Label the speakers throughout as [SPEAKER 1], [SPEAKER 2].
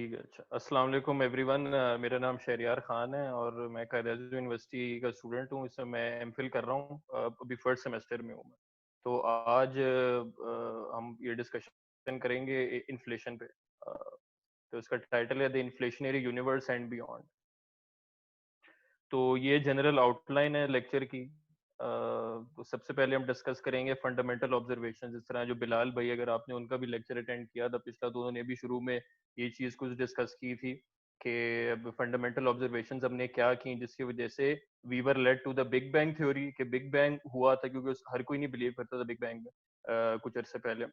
[SPEAKER 1] ठीक है। अच्छा, अस्सलाम वालेकुम एवरीवन। मेरा नाम शहरियार खान है और मैं कायद-ए-आज़म यूनिवर्सिटी का स्टूडेंट हूँ। इस समय मैं एमफिल कर रहा हूँ। अभी फर्स्ट सेमेस्टर में हूँ मैं। तो आज हम ये डिस्कशन करेंगे इन्फ्लेशन पे। तो इसका टाइटल है the inflationary universe and beyond. तो ये जनरल आउटलाइन है लेक्चर की। तो सबसे पहले हम डिस्कस करेंगे फंडामेंटल ऑब्जर्वेशन। जिस तरह जो बिलाल भाई, अगर आपने उनका भी लेक्चर अटेंड किया था पिछला, तो उन्होंने भी शुरू में ये चीज़ कुछ डिस्कस की थी कि अब फंडामेंटल ऑब्जर्वेशंस हमने क्या की जिसकी वजह से we were led to the big bang theory, कि बिग बैंग हुआ था क्योंकि हर कोई नहीं बिलीव करता था बिग बैंग में कुछ अरसे पहले।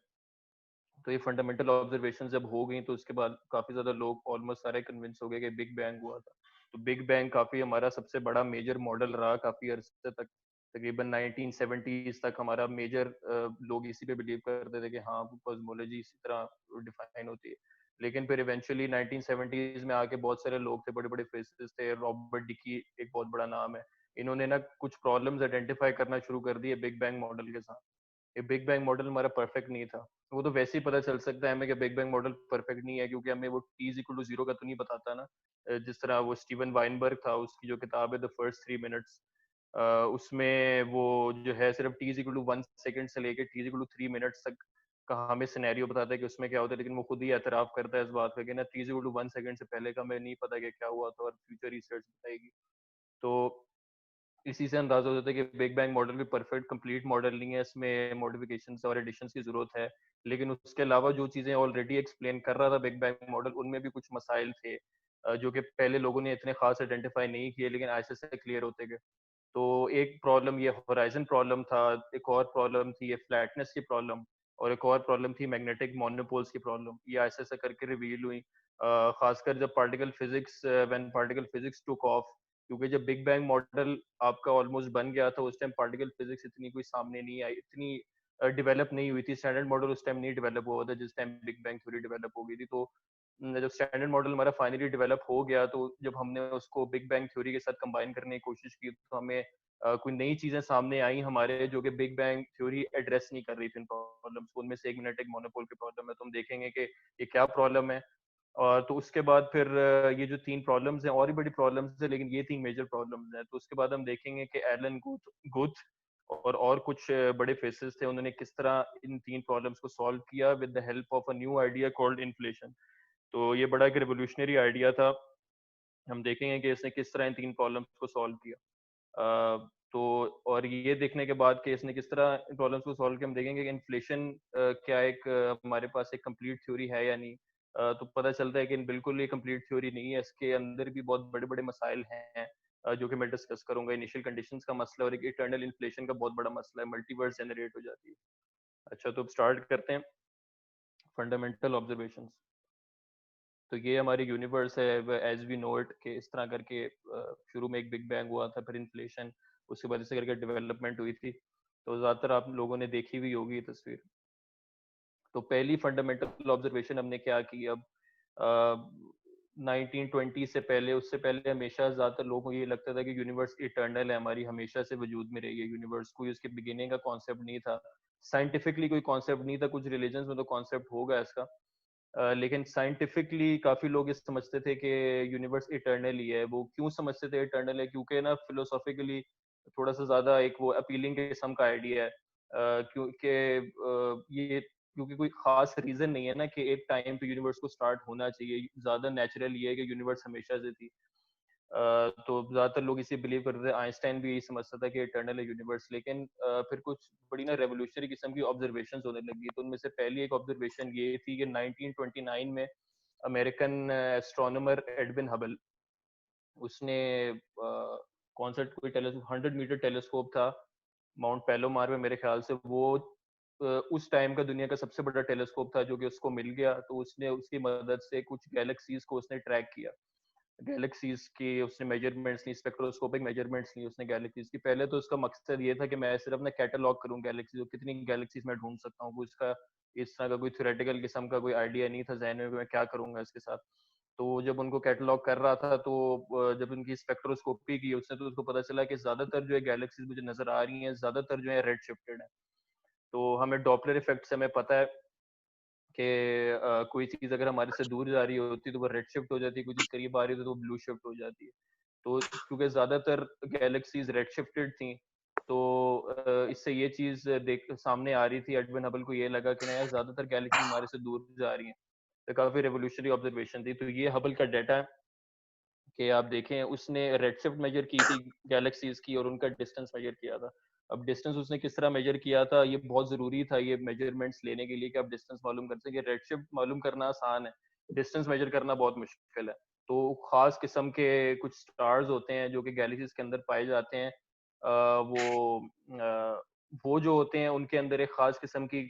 [SPEAKER 1] तो ये फंडामेंटल ऑब्जर्वेशन जब हो गई तो उसके बाद काफी ज्यादा लोग ऑलमोस्ट सारे कन्विंस हो गए कि बिग बैंग हुआ था। तो बिग बैंग काफी हमारा सबसे बड़ा मेजर मॉडल रहा काफी अरसे तक। तकरीबन 1970s तक हमारा मेजर लोग इसी पे बिलीव करते थे कि हाँ कॉस्मोलॉजी इसी तरह डिफाइन होती है। लेकिन फिर इवेंचुअली 1970s में आके बहुत सारे लोग थे, बड़े बड़े फेसेस थे। रॉबर्ट डिकी एक बहुत बड़ा नाम है। इन्होंने ना कुछ प्रॉब्लम्स आइडेंटिफाई करना शुरू कर दिए बिग बैंग मॉडल के साथ। ये बिग बैंग मॉडल हमारा परफेक्ट नहीं था। वो तो वैसे ही पता चल सकता है हमें कि बिग बैंग मॉडल परफेक्ट नहीं है, क्योंकि हमें वो T is equal to zero का तो नहीं बताता ना। जिस तरह वो स्टीवन वाइनबर्ग था, उसकी जो किताब है द फर्स्ट 3 मिनट्स, उसमें वो जो है सिर्फ T is equal to 1 second से लेकर T is equal to 3 minutes तक का हमें सिनेरियो बताता है कि उसमें क्या होता है। लेकिन वो खुद ही एतराफ करता है इस बात का कि ना T is equal to 1 second से पहले का हमें नहीं पता कि क्या हुआ था और फ्यूचर रिसर्च बताएगी। तो इसी से अंदाजा हो जाता है कि बिग बैंग मॉडल भी परफेक्ट कंप्लीट मॉडल नहीं है, इसमें मॉडिफिकेशंस और एडिशंस की जरूरत है। लेकिन उसके अलावा जो चीजें ऑलरेडी एक्सप्लेन कर रहा था बिग बैंग मॉडल, उनमें भी कुछ मसाइल थे जो कि पहले लोगों ने इतने खास आइडेंटिफाई नहीं किए, लेकिन ऐसे से क्लियर होते गए। तो एक प्रॉब्लम ये होराइजन प्रॉब्लम था, एक और प्रॉब्लम थी ये फ्लैटनेस की प्रॉब्लम, और एक और प्रॉब्लम थी मैग्नेटिक मोनोपोल्स की प्रॉब्लम। ये ऐसे ऐसे करके रिवील हुई, खासकर जब particle physics when particle physics took off. क्योंकि जब बिग बैंग मॉडल आपका ऑलमोस्ट बन गया था, उस टाइम पार्टिकल फिजिक्स इतनी कोई सामने नहीं आई, इतनी डेवलप नहीं हुई थी। स्टैंडर्ड मॉडल उस टाइम नहीं डेवलप हुआ था जिस time big bang theory develop हो गई थी। तो जब स्टैंडर्ड मॉडल हमारा फाइनली डेवलप हो गया, तो जब हमने उसको बिग बैंग थ्योरी के साथ कंबाइन करने की कोशिश की, तो हमें कोई नई चीजें सामने आई हमारे, जो कि बिग बैंग थ्योरी एड्रेस नहीं कर रही थी इन प्रॉब्लम्स को। उनमें से एक मैग्नेटिक मोनोपोल की प्रॉब्लम है, तो हम देखेंगे कि ये क्या प्रॉब्लम है। और तो उसके बाद फिर ये जो 3 प्रॉब्लम्स हैं, और भी बड़ी प्रॉब्लम्स है, लेकिन ये 3 मेजर प्रॉब्लम्स हैं। तो उसके बाद हम देखेंगे कि एलन गुथ गुथ और कुछ बड़े फेसेस थे, उन्होंने किस तरह इन 3 प्रॉब्लम्स को सॉल्व किया with the help of a new idea called inflation. तो ये बड़ा एक रिवोल्यूशनरी आइडिया था। हम देखेंगे कि इसने किस तरह इन 3 प्रॉब्लम्स को सॉल्व किया। तो और ये देखने के बाद कि इसने किस तरह प्रॉब्लम्स को सॉल्व किया, हम देखेंगे कि इन्फ्लेशन क्या एक हमारे पास एक कंप्लीट थ्योरी है या नहीं। तो पता चलता है कि बिल्कुल ये कंप्लीट थ्योरी नहीं है, इसके अंदर भी बहुत बड़े बड़े मसाइल हैं, जो कि मैं डिस्कस करूंगा। इनिशियल कंडीशंस का मसला और एक इटर्नल इन्फ्लेशन का बहुत बड़ा मसला है, मल्टीवर्स जनरेट हो जाती है। अच्छा, तो अब स्टार्ट करते हैं फंडामेंटल ऑब्जर्वेशंस। तो ये हमारी यूनिवर्स है एज वी नो इट, कि इस तरह करके शुरू में एक बिग बैंग हुआ था, फिर इन्फ्लेशन, उसके बाद इसे करके डेवलपमेंट हुई थी। तो ज्यादातर आप लोगों ने देखी हुई होगी ये तस्वीर। तो पहली फंडामेंटल ऑब्जर्वेशन हमने क्या की, अब 1920 से पहले, उससे पहले हमेशा ज्यादातर लोगों को ये लगता था कि यूनिवर्स इटर्नल है, हमारी हमेशा से वजूद में रही है यूनिवर्स। कोई उसके बिगिनिंग का कॉन्सेप्ट नहीं था, साइंटिफिकली कोई कॉन्सेप्ट नहीं था। कुछ रिलीजन में तो कॉन्सेप्ट होगा इसका, लेकिन साइंटिफिकली काफी लोग ये समझते थे कि यूनिवर्स इटर्नल ही है। वो क्यों समझते थे इटर्नल है, क्योंकि ना फिलोसॉफिकली थोड़ा सा ज्यादा एक वो अपीलिंग किस्म का आइडिया है। क्योंकि ये क्योंकि कोई खास रीजन नहीं है ना कि एक टाइम पे यूनिवर्स को स्टार्ट होना चाहिए। ज्यादा नेचुरल ये है कि यूनिवर्स हमेशा से थी। तो ज्यादातर लोग इसे बिलीव करते थे। आइंस्टाइन भी यही समझता था कि इटर्नल है यूनिवर्स। लेकिन फिर कुछ बड़ी ना रेवोल्यूशनरी किस्म की ऑब्जर्वेशंस होने लगी। तो उनमें से पहली एक ऑब्जर्वेशन ये थी कि 1929 में अमेरिकन एस्ट्रोनॉमर एडविन हबल, उसने कॉन्सेप्ट कोई टेलीस्कोप, 100 मीटर टेलीस्कोप था माउंट पेलोमार में मेरे ख्याल से। वो उस टाइम का दुनिया का सबसे बड़ा टेलीस्कोप था जो कि उसको मिल गया। तो उसने उसकी मदद से कुछ गैलेक्सीज को उसने ट्रैक किया। गैलेक्सीज की उसने मेजरमेंट्स ली, स्पेक्ट्रोस्कोपिक मेजरमेंट्स ली उसने गैलेक्सीज की। पहले तो उसका मकसद ये था कि मैं सिर्फ अपना कैटलॉग करूं गैलेक्सीज, कितनी गैलेक्सीज मैं ढूंढ सकता हूँ। उसका इस तरह का कोई थ्योरेटिकल किस्म का कोई आइडिया नहीं था जहन में कि मैं क्या करूंगा इसके साथ। तो जब उनको कैटलॉग कर रहा था, तो जब उनकी स्पेक्ट्रोस्कोपी की उसने, तो उसको पता चला कि ज्यादातर जो है गैलेक्सीज मुझे नजर आ रही हैं, ज्यादातर जो है रेड शिफ्टेड है। तो हमें डॉपलर इफेक्ट से हमें पता है कि कोई चीज़ अगर हमारे से दूर जा रही होती है तो वो रेड शिफ्ट हो जाती है, कोई चीज़ करीब आ रही है तो वो ब्लू शिफ्ट हो जाती है। तो क्योंकि ज़्यादातर गैलेक्सीज़ रेड शिफ्टेड थी, तो इससे ये चीज़ देख सामने आ रही थी, एडविन हबल को ये लगा कि ना यार ज़्यादातर गैलेक्सीज़ हमारे से दूर जा रही हैं। तो काफ़ी रिवॉल्यूशनरी ऑब्जर्वेशन थी। तो ये हबल का डाटा है कि आप देखें उसने रेडशिफ्ट मेजर की थी गैलेक्सीज की और उनका डिस्टेंस मेजर किया था। अब डिस्टेंस उसने किस तरह मेजर किया था, ये बहुत ज़रूरी था ये मेजरमेंट्स लेने के लिए कि आप डिस्टेंस मालूम कर सकें। रेडशिफ्ट मालूम करना आसान है, डिस्टेंस मेजर करना बहुत मुश्किल है। तो ख़ास किस्म के कुछ स्टार्स होते हैं जो कि गैलेक्सीज के अंदर पाए जाते हैं। वो जो होते हैं उनके अंदर एक ख़ास किस्म की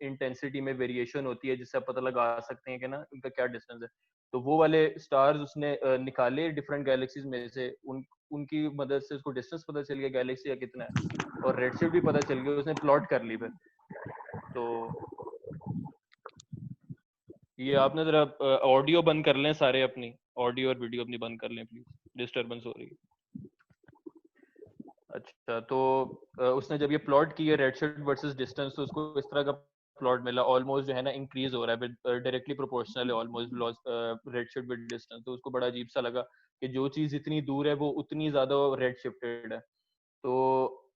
[SPEAKER 1] इंटेंसिटी में वेरिएशन होती है जिससे आप पता लगा सकते हैं कि ना उनका क्या डिस्टेंस है। तो वो वाले स्टार्स उसने निकाले डिफरेंट गैलेक्सीज में से, उनकी मदद से उसको डिस्टेंस पता चल गया गैलेक्सी का कितना है और रेडशिफ्ट भी पता चल गया, उसने प्लॉट कर ली फिर। तो ये आपने जरा ऑडियो बंद कर लें सारे अपनी, ऑडियो और वीडियो अपनी बंद कर लें प्लीज, डिस्टरबेंस हो रही है। अच्छा, तो उसने जब ये प्लॉट की है रेडशिफ्ट वर्सेस डिस्टेंस, तो उसको इस तरह का प्लॉट मिला, ऑलमोस्ट जो है ना इंक्रीज हो रहा है, डायरेक्टली प्रोपोर्शनल है ऑलमोस्ट रेडशिफ्ट विद डिस्टेंस। तो उसको बड़ा अजीब सा लगा कि जो चीज इतनी दूर है वो उतनी ज्यादा रेड शिफ्टेड है। तो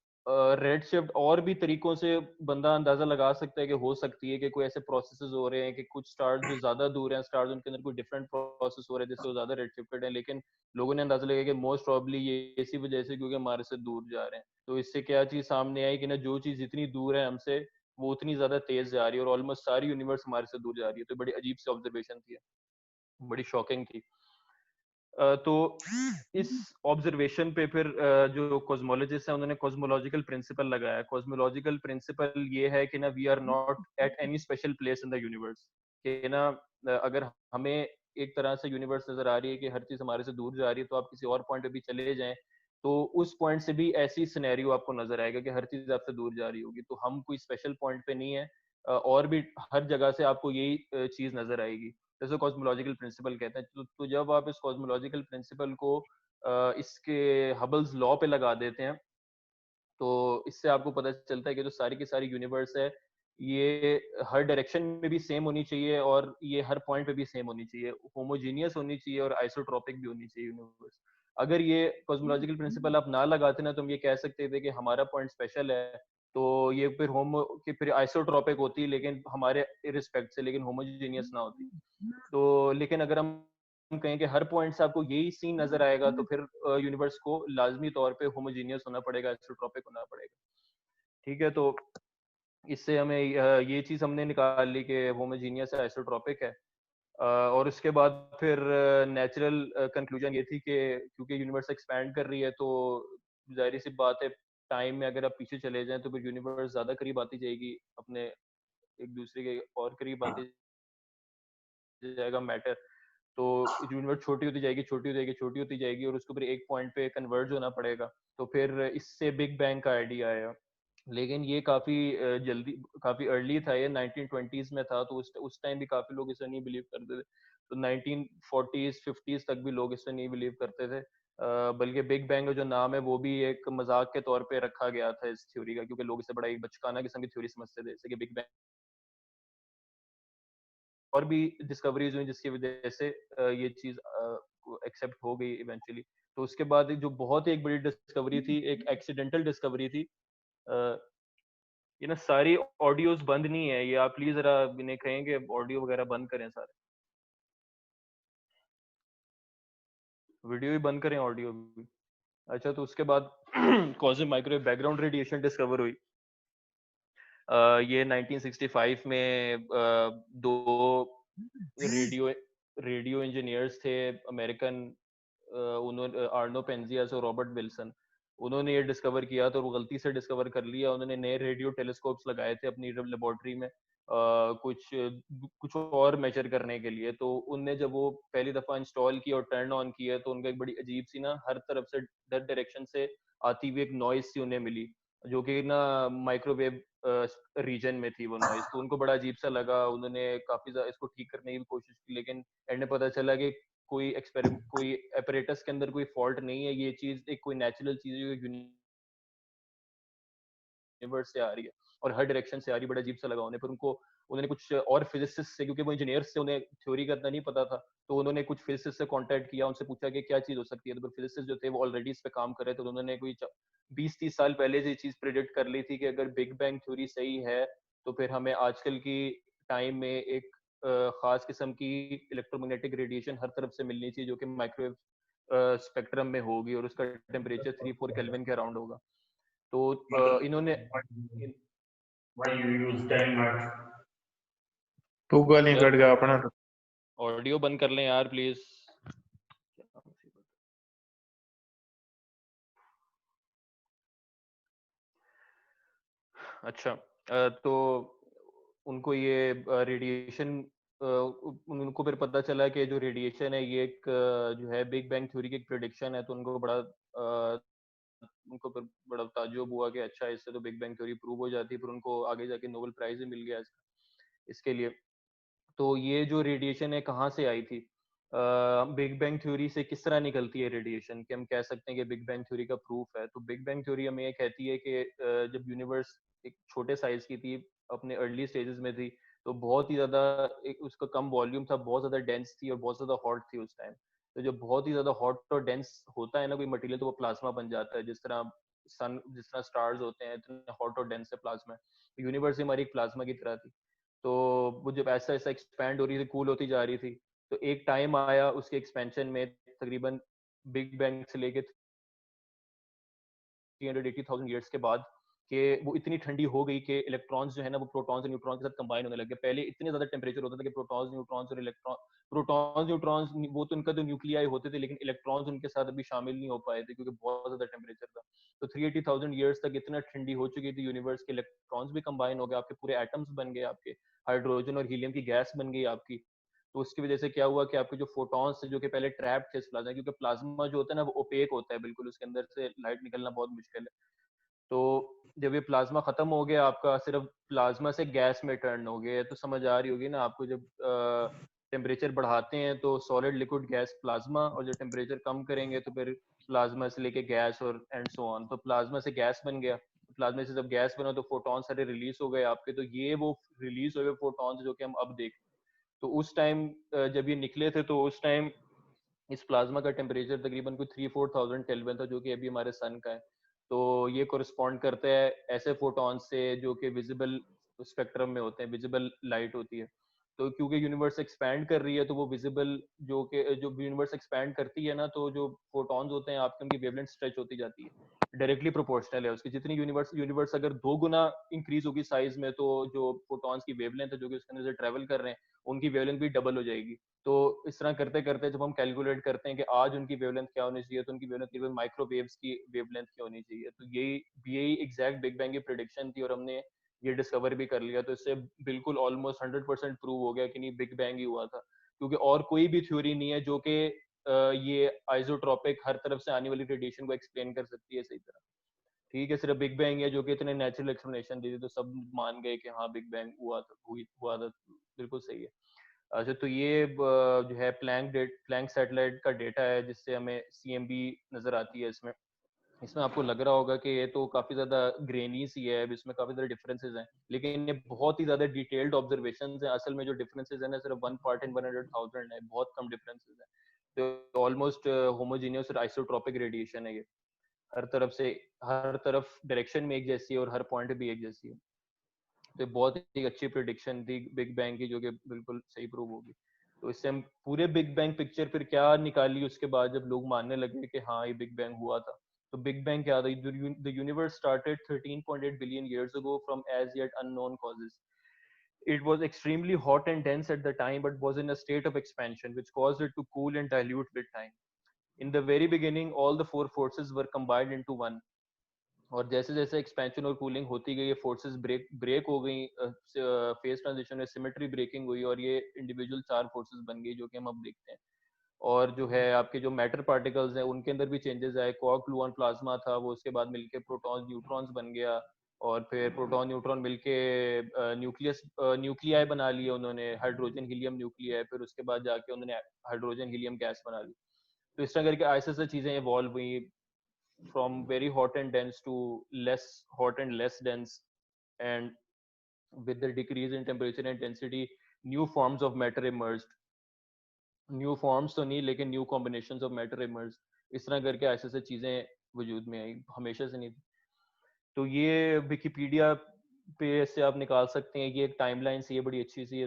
[SPEAKER 1] रेड शिफ्ट और भी तरीकों से बंदा अंदाजा लगा सकता है कि हो सकती है कि कोई ऐसे प्रोसेसेस हो रहे हैं कि कुछ स्टार्स जो ज्यादा दूर हैं, स्टार्स उनके अंदर कोई डिफरेंट प्रोसेस हो रहे हैं जिससे वो ज्यादा रेड शिफ्टेड है, लेकिन लोगों ने अंदाजा लगाया कि मोस्ट प्रॉब्ली ये इसी वजह से क्योंकि हमारे से दूर जा रहे हैं। तो इससे क्या चीज सामने आई कि ना जो चीज जितनी दूर है हमसे वो उतनी ज्यादा तेज जा रही है और ऑलमोस्ट सारी यूनिवर्स हमारे से दूर जा रही है। तो बड़ी अजीब सी ऑब्जर्वेशन थी, बड़ी शॉकिंग थी। तो इस ऑब्जर्वेशन पे फिर जो कॉस्मोलॉजिस्ट हैं उन्होंने कॉस्मोलॉजिकल प्रिंसिपल लगाया। कॉस्मोलॉजिकल प्रिंसिपल ये है कि ना we are not at any special place in the universe, कि ना अगर हमें एक तरह से यूनिवर्स नजर आ रही है कि हर चीज हमारे से दूर जा रही है, तो आप किसी और पॉइंट पे भी चले जाएं तो उस पॉइंट से भी ऐसी सिनेरियो आपको नजर आएगा कि हर चीज आपसे दूर जा रही होगी। तो हम कोई स्पेशल पॉइंट पे नहीं है, और भी हर जगह से आपको यही चीज नजर आएगी। जैसे कॉस्मोलॉजिकल प्रिंसिपल कहते हैं। तो जब आप इस कॉस्मोलॉजिकल प्रिंसिपल को इसके हबल्स लॉ पे लगा देते हैं, तो इससे आपको पता चलता है कि जो सारी की सारी यूनिवर्स है ये हर डायरेक्शन में भी सेम होनी चाहिए और ये हर पॉइंट पे भी सेम होनी चाहिए, होमोजीनियस होनी चाहिए और आइसोट्रोपिक भी होनी चाहिए यूनिवर्स। अगर ये कॉस्मोलॉजिकल प्रिंसिपल आप ना लगाते ना, तो हम ये कह सकते थे कि हमारा पॉइंट स्पेशल है, तो ये फिर होमो कि फिर आइसोट्रोपिक होती लेकिन हमारे रिस्पेक्ट से, लेकिन होमोजीनियस ना होती। तो लेकिन अगर हम कहें कि हर पॉइंट से आपको यही सीन नजर आएगा, तो फिर यूनिवर्स को लाजमी तौर पे होमोजीनियस होना पड़ेगा, आइसोट्रोपिक होना पड़ेगा। ठीक है, तो इससे हमें ये चीज हमने निकाल ली कि होमोजीनियस है, आइसोट्रोपिक है। और उसके बाद फिर नेचुरल कंक्लूजन ये थी कि क्योंकि यूनिवर्स एक्सपैंड कर रही है, तो जाहिर सी बात है टाइम में अगर आप पीछे चले जाएं तो फिर यूनिवर्स ज्यादा करीब आती जाएगी अपने एक दूसरे के और करीब आती जाएगा मैटर। तो यूनिवर्स छोटी होती जाएगी, छोटी हो जाएगी, छोटी होती जाएगी और उसके ऊपर एक पॉइंट पे कन्वर्ज होना पड़ेगा। तो फिर इससे बिग बैंग का आइडिया आया। लेकिन ये काफी जल्दी, काफी अर्ली था, ये 1920s में था, तो उस टाइम भी काफी लोग इसे नहीं बिलीव करते थे। तो 1940s 50s तक भी लोग इसे नहीं बिलीव करते थे। बल्कि बिग बैंग का जो नाम है वो भी एक मजाक के तौर पे रखा गया था इस थ्योरी का, क्योंकि लोग इसे बड़ा एक बचकाना किस्म की थ्योरी समझते थे, जैसे कि बिग बैंग। और भी डिस्कवरीज हुई जिसकी वजह से ये चीज एक्सेप्ट हो गई इवेंचुअली। तो उसके बाद जो बहुत ही एक बड़ी डिस्कवरी थी, एक एक्सीडेंटल डिस्कवरी थी। अ, ये ना सारी ऑडियोज बंद नहीं है, ये आप प्लीज जरा इन्हें कहेंगे ऑडियो वगैरह बंद करें सारे, वीडियो भी बंद करें, ऑडियो भी। अच्छा, तो उसके बाद cosmic microwave background radiation discover हुई। ये 1965 में दो रेडियो रेडियो इंजीनियर्स थे अमेरिकन, उन्होंने आर्नो पेंजियस और रॉबर्ट विल्सन, उन्होंने ये डिस्कवर किया। तो वो गलती से डिस्कवर कर लिया, उन्होंने नए रेडियो टेलीस्कोप्स लगाए थे अपनी लेबोरेटरी में कुछ कुछ और मेजर करने के लिए। तो उनने जब वो पहली दफा इंस्टॉल किया और टर्न ऑन किया, तो उनका एक बड़ी अजीब सी ना हर तरफ से हर डायरेक्शन से आती हुई एक नॉइज सी उन्हें मिली, जो कि ना माइक्रोवेव रीजन में थी वो नॉइज। तो उनको बड़ा अजीब सा लगा, उन्होंने काफी ज्यादा इसको ठीक करने की भी कोशिश की, लेकिन एंड में पता चला कि कोई एपरेटस के अंदर कोई फॉल्ट नहीं है, ये चीज एक कोई नेचुरल चीज है जो यूनिवर्स से आ रही है और हर डायरेक्शन से आ रही है। बड़ा अजीब सा लगा उन्हें, फिर उनको उन्होंने कुछ और फिजिसिस्ट से, क्योंकि वो इंजीनियर्स से, उन्हें थ्योरी का इतना नहीं पता था, तो उन्होंने कुछ फिजिसिस्ट से कांटेक्ट किया, उनसे पूछा कि क्या चीज हो सकती है। तो फिजिसिस्ट जो थे वो ऑलरेडी इस पे काम कर रहे थे, तो उन्होंने कोई 20-30 साल पहले से ये चीज प्रिडिक्ट कर ली थी कि अगर बिग बैंग थ्योरी सही है तो फिर हमें आजकल की टाइम में एक खास किस्म की इलेक्ट्रोमैग्नेटिक रेडिएशन हर तरफ से मिलनी चाहिए, जो कि माइक्रोवेव स्पेक्ट्रम में होगी और उसका टेम्परेचर 3-4 केल्विन के अराउंड होगा। तो इन्होंने
[SPEAKER 2] Why you use Denmark?
[SPEAKER 3] तू गाली
[SPEAKER 1] यार
[SPEAKER 3] कट गया अपना तो।
[SPEAKER 1] ऑडियो बंद कर लें यार प्लीज। अच्छा, तो उनको ये रेडिएशन, उनको फिर पता चला कि जो रेडिएशन है ये एक जो है बिग बैंग थ्योरी की एक प्रिडिक्शन है, तो उनको बड़ा उनको फिर बड़ा ताज्जुब हुआ कि अच्छा इससे तो बिग बैंग थ्योरी प्रूव हो जाती है, फिर उनको आगे जाके नोबेल प्राइज भी मिल गया इसके लिए। तो ये जो रेडिएशन है कहाँ से आई थी, बिग बैंग थ्योरी से किस तरह निकलती है रेडिएशन, कि हम कह सकते हैं कि बिग बैंग थ्योरी का प्रूफ है। तो बिग बैंग थ्योरी हमें ये कहती है कि जब यूनिवर्स एक छोटे साइज की थी, अपने अर्ली स्टेजेस में थी, तो बहुत ही ज्यादा उसका कम वॉल्यूम था, बहुत ज्यादा डेंस थी और बहुत ज्यादा हॉट थी उस टाइम। तो जब बहुत ही ज्यादा हॉट और डेंस होता है ना कोई मटेरियल, तो वो प्लाज्मा बन जाता है, जिस तरह सन, जिस तरह स्टार्स होते हैं, इतने हॉट और डेंस है प्लाज्मा। यूनिवर्स हमारी एक प्लाज्मा की तरह थी। तो वो जब ऐसा ऐसा एक्सपैंड हो रही थी, कूल होती जा रही थी, तो एक टाइम आया उसके एक्सपेंशन में, तकरीबन बिग बैंग से लेके 380,000 ईयर्स के बाद, कि वो इतनी ठंडी हो गई कि इलेक्ट्रॉन्स जो है ना वो प्रोटॉन्स और न्यूट्रॉन्स के साथ कंबाइन होने लगे। पहले इतने ज्यादा टेम्परेचर होता था कि प्रोटॉन्स न्यूट्रॉन्स और इलेक्ट्रॉन, प्रोटॉन्स न्यूट्रॉन्स वो तो उनका तो न्यूक्लियाई होते थे, लेकिन इलेक्ट्रॉन्स उनके साथ अभी शामिल नहीं हो पाए थे क्योंकि बहुत ज्यादा टेम्परेचर था। तो 380,000 ईयर्स तक इतना ठंडी हो चुकी थी यूनिवर्स के, इलेक्ट्रॉन्स भी कंबाइन हो गए, आपके पूरे एटम्स बन गए, आपके हाइड्रोजन और हीलियम की गैस बन गई आपकी। तो उसकी वजह से क्या हुआ कि आपके जो फोटॉन्स थे जो कि पहले ट्रैप थे इस प्लाज्मा, क्योंकि प्लाज्मा जो होता है ना वो ओपेक होता है बिल्कुल, उसके अंदर से लाइट निकलना बहुत मुश्किल है। तो जब ये प्लाज्मा खत्म हो गया आपका, सिर्फ प्लाज्मा से गैस में टर्न हो गया, तो समझ आ रही होगी ना आपको, जब टेम्परेचर बढ़ाते हैं तो सॉलिड लिक्विड गैस प्लाज्मा, और जब टेम्परेचर कम करेंगे तो फिर प्लाज्मा से लेके गैस और एंड सो ऑन। तो प्लाज्मा से गैस बन गया, प्लाज्मा से जब गैस बना तो फोटॉन सारे रिलीज हो गए आपके, तो ये वो रिलीज हुए फोटॉन्स जो कि हम अब देखते हैं। तो उस टाइम जब ये निकले थे, तो उस टाइम इस प्लाज्मा का टेम्परेचर तकरीबन कोई 3-4,000 केल्विन था, जो कि अभी हमारे सन का है। तो ये कोरिस्पॉन्ड करते हैं ऐसे फोटॉन से जो कि विजिबल स्पेक्ट्रम में होते हैं, विजिबल लाइट होती है। तो क्योंकि यूनिवर्स एक्सपैंड कर रही है, तो वो विजिबल जो यूनिवर्स एक्सपैंड करती है ना, तो जो फोटॉन्स होते हैं आपके, उनकी वेवलेंथ स्ट्रेच होती जाती है, डायरेक्टली प्रोपोर्शनल है उसकी। जितनी यूनिवर्स यूनिवर्स अगर 2 गुना इंक्रीज होगी साइज में, तो जो फोटॉन्स की वेवलेंथ है जो कि उसके अंदर से ट्रेवल कर रहे हैं, उनकी वेवलेंथ भी डबल हो जाएगी। तो इस तरह करते करते जब हम कैलकुलेट करते हैं कि आज उनकी वेवलेंथ क्या होनी चाहिए, तो उनकी वेवलेंथ तकरीबन माइक्रोवेव्स की वेवलेंथ क्या होनी चाहिए। तो यही एग्जैक्ट बिग बैंग की प्रिडिक्शन थी, और हमने ये डिस्कवर भी कर लिया। तो इससे बिल्कुल ऑलमोस्ट 100% प्रूव हो गया कि नहीं, बिग बैंग ही हुआ था, क्योंकि और कोई भी थ्योरी नहीं है जो कि ये आइसोट्रोपिक हर तरफ से आने वाली रेडिएशन को एक्सप्लेन कर सकती है सही तरह। ठीक है, सिर्फ बिग बैंग है जो कि इतने नेचुरल एक्सप्लेनेशन दी थी, तो सब मान गए कि हाँ बिग बैंग हुआ था, बिल्कुल सही है। अच्छा, तो ये जो है प्लैंक सैटेलाइट का डेटा है, जिससे हमें सीएमबी नजर आती है। इसमें इसमें आपको लग रहा होगा कि ये तो काफी ज्यादा ग्रेनी सी है, इसमें काफी ज्यादा डिफरेंसेस हैं, लेकिन ये बहुत ही ज्यादा डिटेल्ड ऑब्जर्वेशन है। असल में जो डिफरेंसेस है ना, सिर्फ 1 पार्ट इन 100,000 है, बहुत कम डिफरेंसेस है। तो ऑलमोस्ट होमोजीनियस और आइसोट्रोपिक रेडिएशन है ये, हर तरफ से, हर तरफ डायरेक्शन में एक जैसी है और हर पॉइंट भी एक जैसी है। तो बहुत ही अच्छी प्रिडिक्शन थी बिग बैंग की, जो कि बिल्कुल सही प्रूव होगी। तो इससे हम पूरे बिग बैंग पिक्चर फिर क्या निकाली उसके बाद, जब लोग मानने लगे कि हाँ ये बिग बैंग हुआ था। तो बिग बैंग क्या था? The universe started 13.8 billion years ago from as yet unknown causes. It was extremely hot and dense at the time, but was in a state of expansion, which caused it to cool and dilute with time. In the very beginning, all the four forces were combined into one. और जैसे जैसे expansion और cooling होती गई, ये forces break हो गई, phase transition में सिमेट्री ब्रेकिंग हुई, और ये इंडिविजुअल 4 फोर्सेस बन गई, जो कि हम अब देखते हैं। और जो है आपके जो मैटर पार्टिकल्स हैं, उनके अंदर भी चेंजेस आए। क्वार्क ग्लूऑन प्लाज्मा था, वो उसके बाद मिलके प्रोटॉन्स न्यूट्रॉन्स बन गया, और फिर प्रोटॉन न्यूट्रॉन मिलके न्यूक्लियाई बना लिए उन्होंने, हाइड्रोजन हीलियम न्यूक्लियाई। फिर उसके बाद जाके उन्होंने हाइड्रोजन हीलियम गैस बना ली। तो इस तरह करके ऐसे ऐसे चीजें इवॉल्व हुई, from very hot and dense to less hot and less dense, and with the decrease in temperature and density new forms of matter emerged. New forms तो नहीं लेकिन new combinations of matter emerge, इस तरह करके ऐसे ऐसे चीजें वजूद में आई, हमेशा से नहीं थी। तो ये विकिपीडिया पे से आप निकाल सकते हैं, ये एक टाइमलाइन सी है बड़ी अच्छी सी है,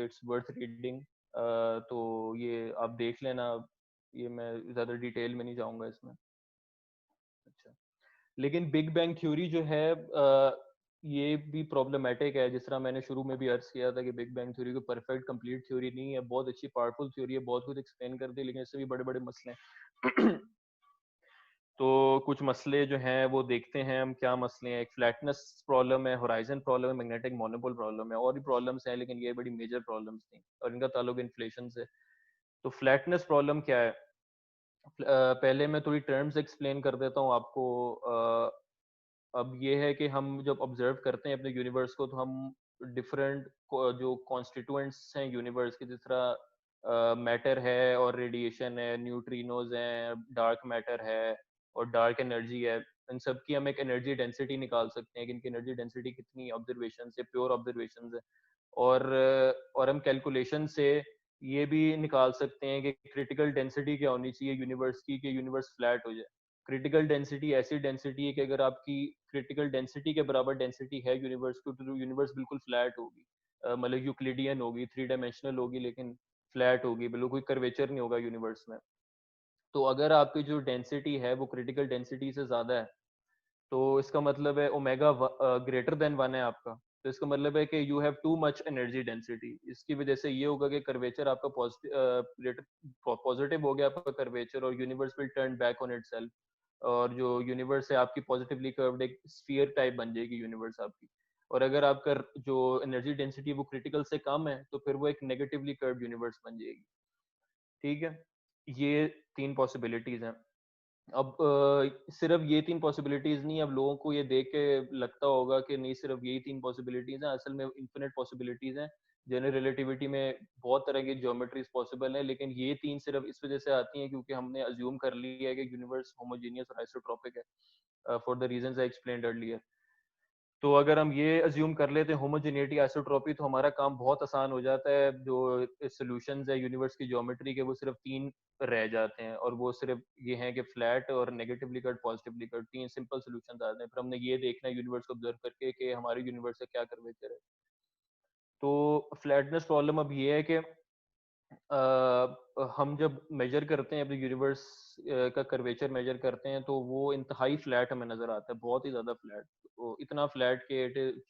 [SPEAKER 1] इट्स वर्थ रीडिंग। तो ये आप देख लेना, ये मैं ज्यादा डिटेल में नहीं जाऊंगा इसमें। अच्छा, लेकिन बिग बैंग थ्योरी जो है ये भी प्रॉब्लमेटिक है, जिस तरह मैंने शुरू में भी अर्ज किया था कि बिग बैंग थ्योरी को परफेक्ट कंप्लीट थ्योरी नहीं है, बहुत अच्छी पावरफुल थ्योरी है, बहुत कुछ एक्सप्लेन कर दी, लेकिन इससे भी बड़े बड़े मसले हैं। तो कुछ मसले जो हैं वो देखते हैं हम, क्या मसले हैं। एक फ्लैटनेस प्रॉब्लम है, होराइजन प्रॉब्लम है, मैग्नेटिक मोनोपोल प्रॉब्लम है, और भी प्रॉब्लम्स हैं लेकिन ये बड़ी मेजर प्रॉब्लम्स थी और इनका ताल्लुक इन्फ्लेशन से। तो फ्लैटनेस प्रॉब्लम क्या है, पहले मैं थोड़ी टर्म्स एक्सप्लेन कर देता हूँ आपको। अब ये है कि हम जब ऑब्जर्व करते हैं अपने यूनिवर्स को, तो हम डिफरेंट जो कॉन्स्टिट्यूएंट्स हैं यूनिवर्स के, जिस तरह मैटर है और रेडिएशन है, न्यूट्रिनोज हैं, डार्क मैटर है और डार्क एनर्जी है, इन सब की हम एक एनर्जी डेंसिटी निकाल सकते हैं कि इनकी एनर्जी डेंसिटी कितनी, ऑब्जर्वेशन से, प्योर ऑब्जर्वेशन से। और हम कैलकुलेशन से ये भी निकाल सकते हैं कि क्रिटिकल डेंसिटी क्या होनी चाहिए यूनिवर्स की कि यूनिवर्स फ्लैट हो जाए। क्रिटिकल डेंसिटी ऐसी डेंसिटी है कि अगर आपकी क्रिटिकल डेंसिटी के बराबर डेंसिटी है यूनिवर्स की, तो यूनिवर्स बिल्कुल फ्लैट होगी, मतलब यूक्लिडियन होगी, 3 डायमेंशनल होगी, लेकिन फ्लैट होगी, बिल्कुल कोई कर्वेचर नहीं होगा यूनिवर्स में। तो अगर आपकी जो डेंसिटी है वो क्रिटिकल डेंसिटी से ज्यादा है, तो इसका मतलब है ओमेगा ग्रेटर देन 1 है आपका, तो इसका मतलब है कि you have too much energy density. इसकी वजह से ये होगा कि कर्वेचर आपका पॉजिटिव हो गया, आपका कर्वेचर, और universe will turn back on itself, और जो यूनिवर्स है आपकी पॉजिटिवली कर्व्ड एक स्फीयर टाइप बन जाएगी यूनिवर्स आपकी। और अगर आपका जो एनर्जी डेंसिटी वो क्रिटिकल से कम है, तो फिर वो एक नेगेटिवली कर्व्ड यूनिवर्स बन जाएगी। ठीक है, ये 3 पॉसिबिलिटीज हैं। अब सिर्फ ये 3 पॉसिबिलिटीज नहीं, अब लोगों को ये देख के लगता होगा कि नहीं सिर्फ यही 3 पॉसिबिलिटीज हैं, असल में इन्फिनिट पॉसिबिलिटीज हैं। जनरल रिलेटिविटी में बहुत तरह की ज्योमेट्रीज पॉसिबल है, लेकिन ये 3 सिर्फ इस वजह से आती हैं क्योंकि हमने अज्यूम कर लिया है कि यूनिवर्स होमोजीनियस और आइसोट्रोपिक है, for the reasons I explained earlier. तो अगर हम ये अज्यूम कर लेते हैं होमोजेनिटी आइसोट्रॉपी, तो हमारा काम बहुत आसान हो जाता है। जो सॉल्यूशंस है यूनिवर्स की ज्योमेट्री के, वो सिर्फ 3 रह जाते हैं, और वो सिर्फ ये हैं कि फ्लैट और negatively cut, positively cut, 3 simple solutions आते हैं। फिर हमने ये देखना है यूनिवर्स को ऑब्जर्व करके कि हमारे यूनिवर्स से क्या कर्वेचर है। तो फ्लैटनेस प्रॉब्लम अब ये है कि हम जब मेजर करते हैं अपने यूनिवर्स का कर्वेचर मेजर करते हैं, तो वो इंतहाई फ्लैट हमें नजर आता है, बहुत ही ज्यादा फ्लैट। तो इतना फ्लैट कि it is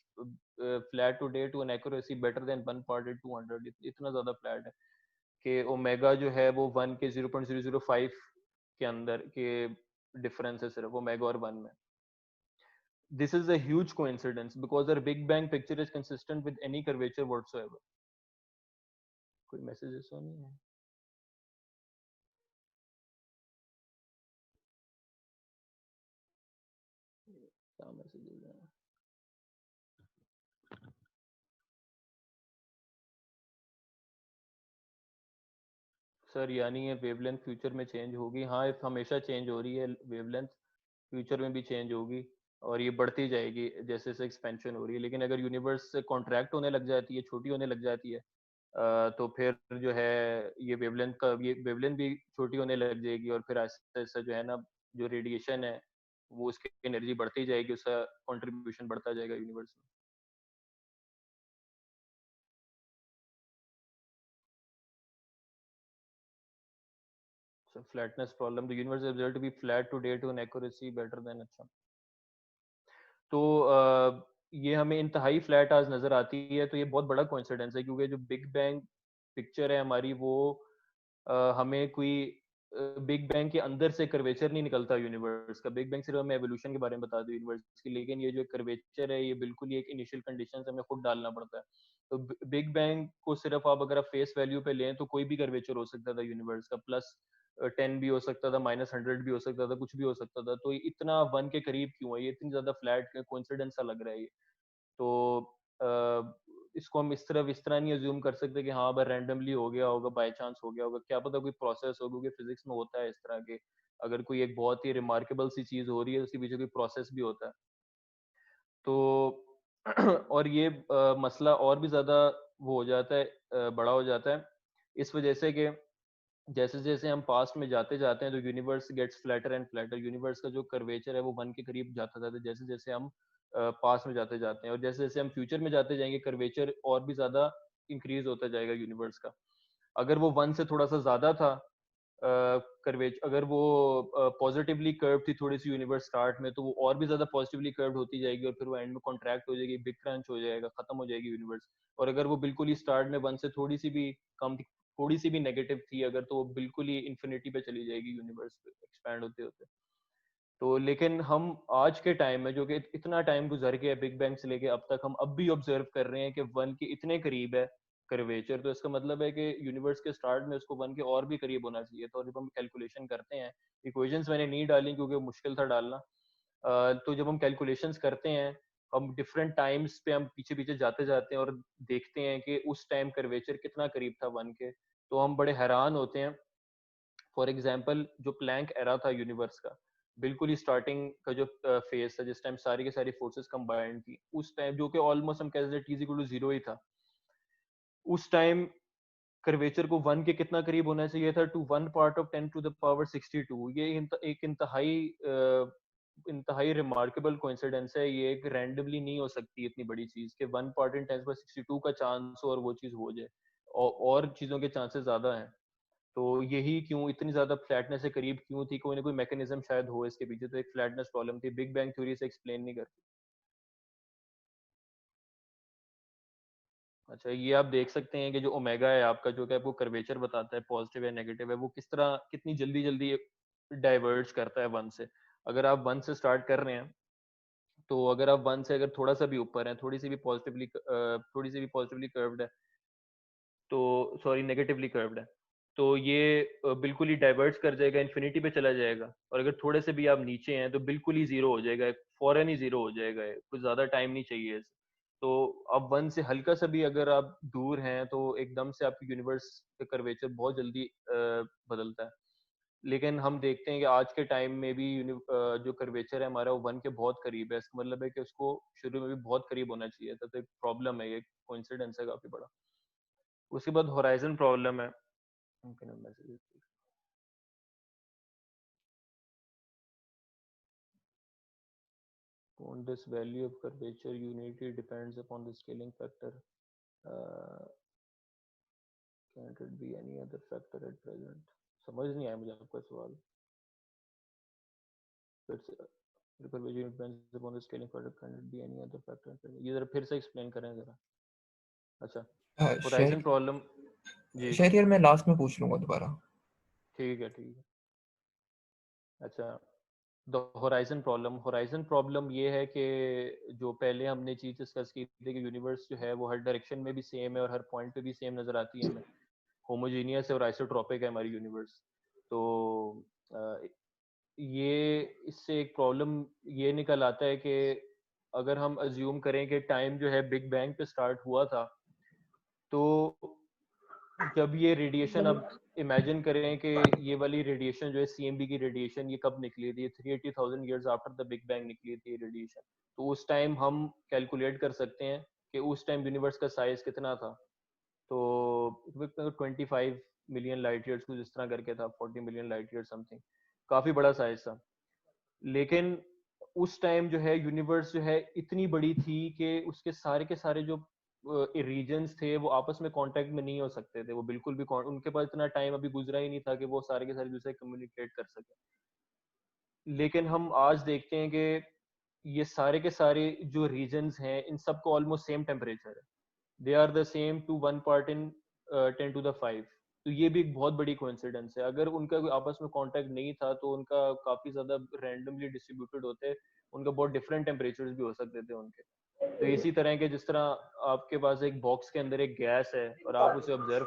[SPEAKER 1] flat today to an accuracy better than 1/200, इतना ज्यादा फ्लैट है कि ओमेगा जो है वो 1 के 0.005 के अंदर के डिफरेंस है सिर्फ ओमेगा और 1 में। This is a huge coincidence because our big bang picture is consistent with any curvature whatsoever. कोई मैसेजेस तो नहीं है? क्या मैसेजेस हैं? सर यानी ये वेवलेंथ फ्यूचर में चेंज होगी? हाँ, हमेशा चेंज हो रही है वेवलेंथ, फ्यूचर में भी चेंज होगी, और ये बढ़ती जाएगी जैसे जैसे एक्सपेंशन हो रही है। लेकिन अगर यूनिवर्स कॉन्ट्रैक्ट होने लग जाती है, छोटी होने लग जाती है, तो फिर जो है ये वेवलेंथ भी छोटी होने लग जाएगी, और फिर ऐसा ऐसा जो है ना, जो रेडिएशन है वो उसकी एनर्जी बढ़ती जाएगी, उसका कंट्रीब्यूशन बढ़ता जाएगा यूनिवर्स में। So flatness problem, the universe is observed to be flat today to an accuracy better than, अच्छा। तो ये हमें इंतहाई फ्लैट आज नजर आती है, तो ये बहुत बड़ा कोइंसिडेंस है, क्योंकि जो बिग बैंग पिक्चर है हमारी वो हमें कोई बिग बैंग के अंदर से कर्वेचर नहीं निकलता यूनिवर्स का। बिग बैंग सिर्फ हमें एवोल्यूशन के बारे में बता दो यूनिवर्स की, लेकिन ये जो कर्वेचर है ये बिल्कुल ही एक इनिशियल कंडीशन हमें खुद डालना पड़ता है। तो बिग बैंग को सिर्फ आप अगर आप फेस वैल्यू पे लें, तो कोई भी कर्वेचर हो सकता था यूनिवर्स का, +10 भी हो सकता था, -100 भी हो सकता था, कुछ भी हो सकता था। तो इतना 1 के करीब क्यों है, ये इतनी ज्यादा फ्लैट कोइंसिडेंस सा लग रहा है ये। तो इसको हम इस तरह नहीं अज्यूम कर सकते कि हाँ भाई रैंडमली हो गया होगा, बाय चांस हो गया होगा, क्या पता कोई प्रोसेस हो, क्योंकि फिजिक्स में होता है इस तरह के, अगर कोई एक बहुत ही रिमार्केबल सी चीज हो रही है उसके पीछे कोई प्रोसेस भी होता है। तो और ये मसला और भी ज़्यादा वो हो जाता है, बड़ा हो जाता है इस वजह से कि जैसे जैसे हम पास्ट में जाते जाते हैं तो universe gets flatter and flatter, universe का जो कर्वेचर है वो 1 के करीब जाता जाता है जैसे जैसे हम पास्ट में जाते जाते हैं, और जैसे जैसे हम फ्यूचर में जाते जाएंगे कर्वेचर और भी ज़्यादा इंक्रीज होता जाएगा यूनिवर्स का। अगर वो 1 से थोड़ा सा ज़्यादा था कर्वेच, अगर वो पॉजिटिवली कर्व थी थोड़ी सी यूनिवर्स स्टार्ट में, तो वो और भी ज़्यादा पॉजिटिवली कर्व होती जाएगी और फिर वो एंड में कॉन्ट्रैक्ट हो जाएगी, बिग क्रंच हो जाएगा, खत्म हो जाएगी यूनिवर्स। और अगर वो बिल्कुल ही स्टार्ट में 1 से थोड़ी सी भी कम थी, थोड़ी सी भी नेगेटिव थी अगर, तो वो बिल्कुल ही इन्फिनिटी पे चली जाएगी यूनिवर्स एक्सपैंड होते होते। तो लेकिन हम आज के टाइम में, जो कि इतना टाइम गुजर गया बिग बैंग से लेके अब तक, हम अब भी ऑब्जर्व कर रहे हैं कि 1 के इतने करीब है कर्वेचर, तो इसका मतलब है कि यूनिवर्स के स्टार्ट में उसको 1 के और भी करीब होना चाहिए। तो जब हम कैलकुलेशन करते हैं, इक्वेशंस मैंने नहीं डाली क्योंकि मुश्किल था डालना, तो जब हम कैलकुलेशंस करते हैं, हम डिफरेंट टाइम्स पे हम पीछे पीछे जाते जाते हैं और देखते हैं कि उस टाइम कर्वेचर कितना करीब था 1 के, तो हम बड़े हैरान होते हैं। फॉर एग्जाम्पल जो प्लैंक एरा था यूनिवर्स का, बिल्कुल ही स्टार्टिंग का जो फेज था जिस टाइम सारी की सारी फोर्सेस कंबाइंड थी, उस टाइम जो कि ऑलमोस्ट हम कहते थे टी इक्वल टू 0 ही था, उस टाइम कर्वेचर को 1 के कितना करीब होना चाहिए था, to 1 part of 10 to the power 62। ये एक इंतहाई रिमार्केबल कोइंसिडेंस है, ये एक रैंडमली नहीं हो सकती इतनी बड़ी चीज के 1 पार्ट इन 10 पर 62 का चांस हो और वो चीज हो जाए, और चीजों के चांसेस ज्यादा हैं। तो यही क्यों इतनी ज्यादा फ्लैटनेस से करीब क्यों थी, कोई ना कोई मैकेनिज्म शायद हो इसके पीछे, तो एक फ्लैटनेस प्रॉब्लम थी, बिग बैंग थ्योरी से एक्सप्लेन नहीं करती। अच्छा, ये आप देख सकते हैं कि जो ओमेगा है आपका, जो कि आपको कर्वेचर बताता है पॉजिटिव है नेगेटिव है, वो किस तरह कितनी जल्दी जल्दी डाइवर्ज करता है 1 से। अगर आप 1 से स्टार्ट कर रहे हैं, तो अगर आप 1 से अगर थोड़ा सा भी ऊपर है, थोड़ी सी भी पॉजिटिवली कर्व्ड है, तो सॉरी नेगेटिवली कर्व्ड है, तो ये बिल्कुल ही डाइवर्ज कर जाएगा, इन्फिनिटी पे चला जाएगा। और अगर थोड़े से भी आप नीचे हैं तो बिल्कुल ही जीरो हो जाएगा, फौरन ही जीरो हो जाएगा, कुछ ज्यादा टाइम नहीं चाहिए इसे। तो अब 1 से हल्का सा भी अगर आप दूर हैं तो एकदम से आपकी यूनिवर्स का कर्वेचर बहुत जल्दी बदलता है। लेकिन हम देखते हैं कि आज के टाइम में भी जो कर्वेचर है हमारा वो 1 के बहुत करीब है, इसका मतलब है कि उसको शुरू में भी बहुत करीब होना चाहिए था, तो एक प्रॉब्लम है, ये कोइंसिडेंस है काफी बड़ा। उसके बाद होराइजन प्रॉब्लम है। Okay, no messages. On this value of curvature unity depends upon the scaling factor. Uh, can't it be any other factor at present? समझ नहीं आया मुझे आपका सवाल। फिर से the curvature depends upon the scaling factor. Can it be any other factor at present? ये जरा फिर से एक्सप्लेन करें जरा। अच्छा, होराइजन प्रॉब्लम। जी
[SPEAKER 4] शायद यार मैं लास्ट में पूछ लूंगा दोबारा।
[SPEAKER 1] ठीक है ठीक है। अच्छा, द होराइजन प्रॉब्लम ये है कि जो पहले हमने चीज डिस्कस की थी कि यूनिवर्स जो है वो हर डायरेक्शन में भी सेम है और हर पॉइंट पे भी सेम नजर आती है हमें, होमोजीनियस है और आइसोट्रोपिक है हमारी यूनिवर्स। तो अ, ये इससे एक प्रॉब्लम ये निकल आता है कि अगर हम अज्यूम करें कि टाइम जो है बिग बैंग पे स्टार्ट हुआ था, तो जब ये रेडिएशन, अब इमेजिन करें कि ये वाली रेडिएशन जो है सीएमबी की रेडिएशन, ये कब निकली थी, 380,000 years after the big bang निकली थी रेडिएशन। तो उस टाइम हम कैलकुलेट कर सकते हैं कि उस टाइम यूनिवर्स का साइज कितना था। तो 25 मिलियन लाइट ईयर्स कुछ इस तरह करके था, 40 मिलियन लाइट ईयर समथिंग, काफी बड़ा साइज था। लेकिन उस टाइम जो है यूनिवर्स जो है इतनी बड़ी थी कि उसके सारे के सारे जो रीजन्स थे वो आपस में कांटेक्ट में नहीं हो सकते थे, वो बिल्कुल भी उनके पास इतना टाइम अभी गुजरा ही नहीं था कि वो सारे के सारे दूसरे कम्युनिकेट कर सके। लेकिन हम आज देखते हैं कि ये सारे के सारे जो रीजन्स हैं इन सबको ऑलमोस्ट सेम टेम्परेचर है, they are the same to 1 part in 10 to the 5। तो ये भी एक बहुत बड़ी कोइंसिडेंस है। अगर उनका कोई आपस में कांटेक्ट नहीं था तो उनका काफी ज्यादा रैंडमली डिस्ट्रीब्यूटेड होते, उनका बहुत डिफरेंट टेम्परेचर्स भी हो सकते थे उनके। तो इसी तरह के, जिस तरह आपके पास एक बॉक्स के अंदर एक गैस है और आप उसे ऑब्जर्व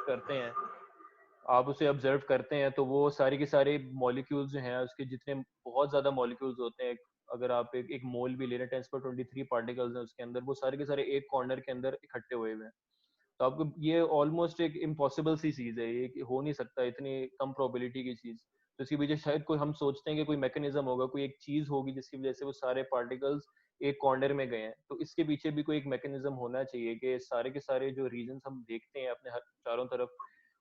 [SPEAKER 1] करते हैं तो वो सारी के सारे मॉलिक्यूल्स जो हैं उसके जितने बहुत ज्यादा मॉलिक्यूल्स होते हैं, अगर आप एक मोल भी ले रहे हैं 10^23 पार्टिकल्स हैं उसके अंदर, वो सारे के सारे एक कॉर्नर के अंदर इकट्ठे हुए हुए हैं। तो आपको ये ऑलमोस्ट एक इम्पॉसिबल सी चीज है, ये हो नहीं सकता इतनी कम प्रोबेबिलिटी की चीज। तो इसकी वजह शायद कोई, हम सोचते हैं कि कोई मैकेनिज्म होगा, कोई एक चीज होगी जिसकी वजह से वो सारे पार्टिकल्स एक कॉर्नर में गए हैं, तो इसके पीछे भी कोई एक मैकेनिज्म होना चाहिए कि सारे के सारे जो रीजन हम देखते हैं अपने चारों तरफ,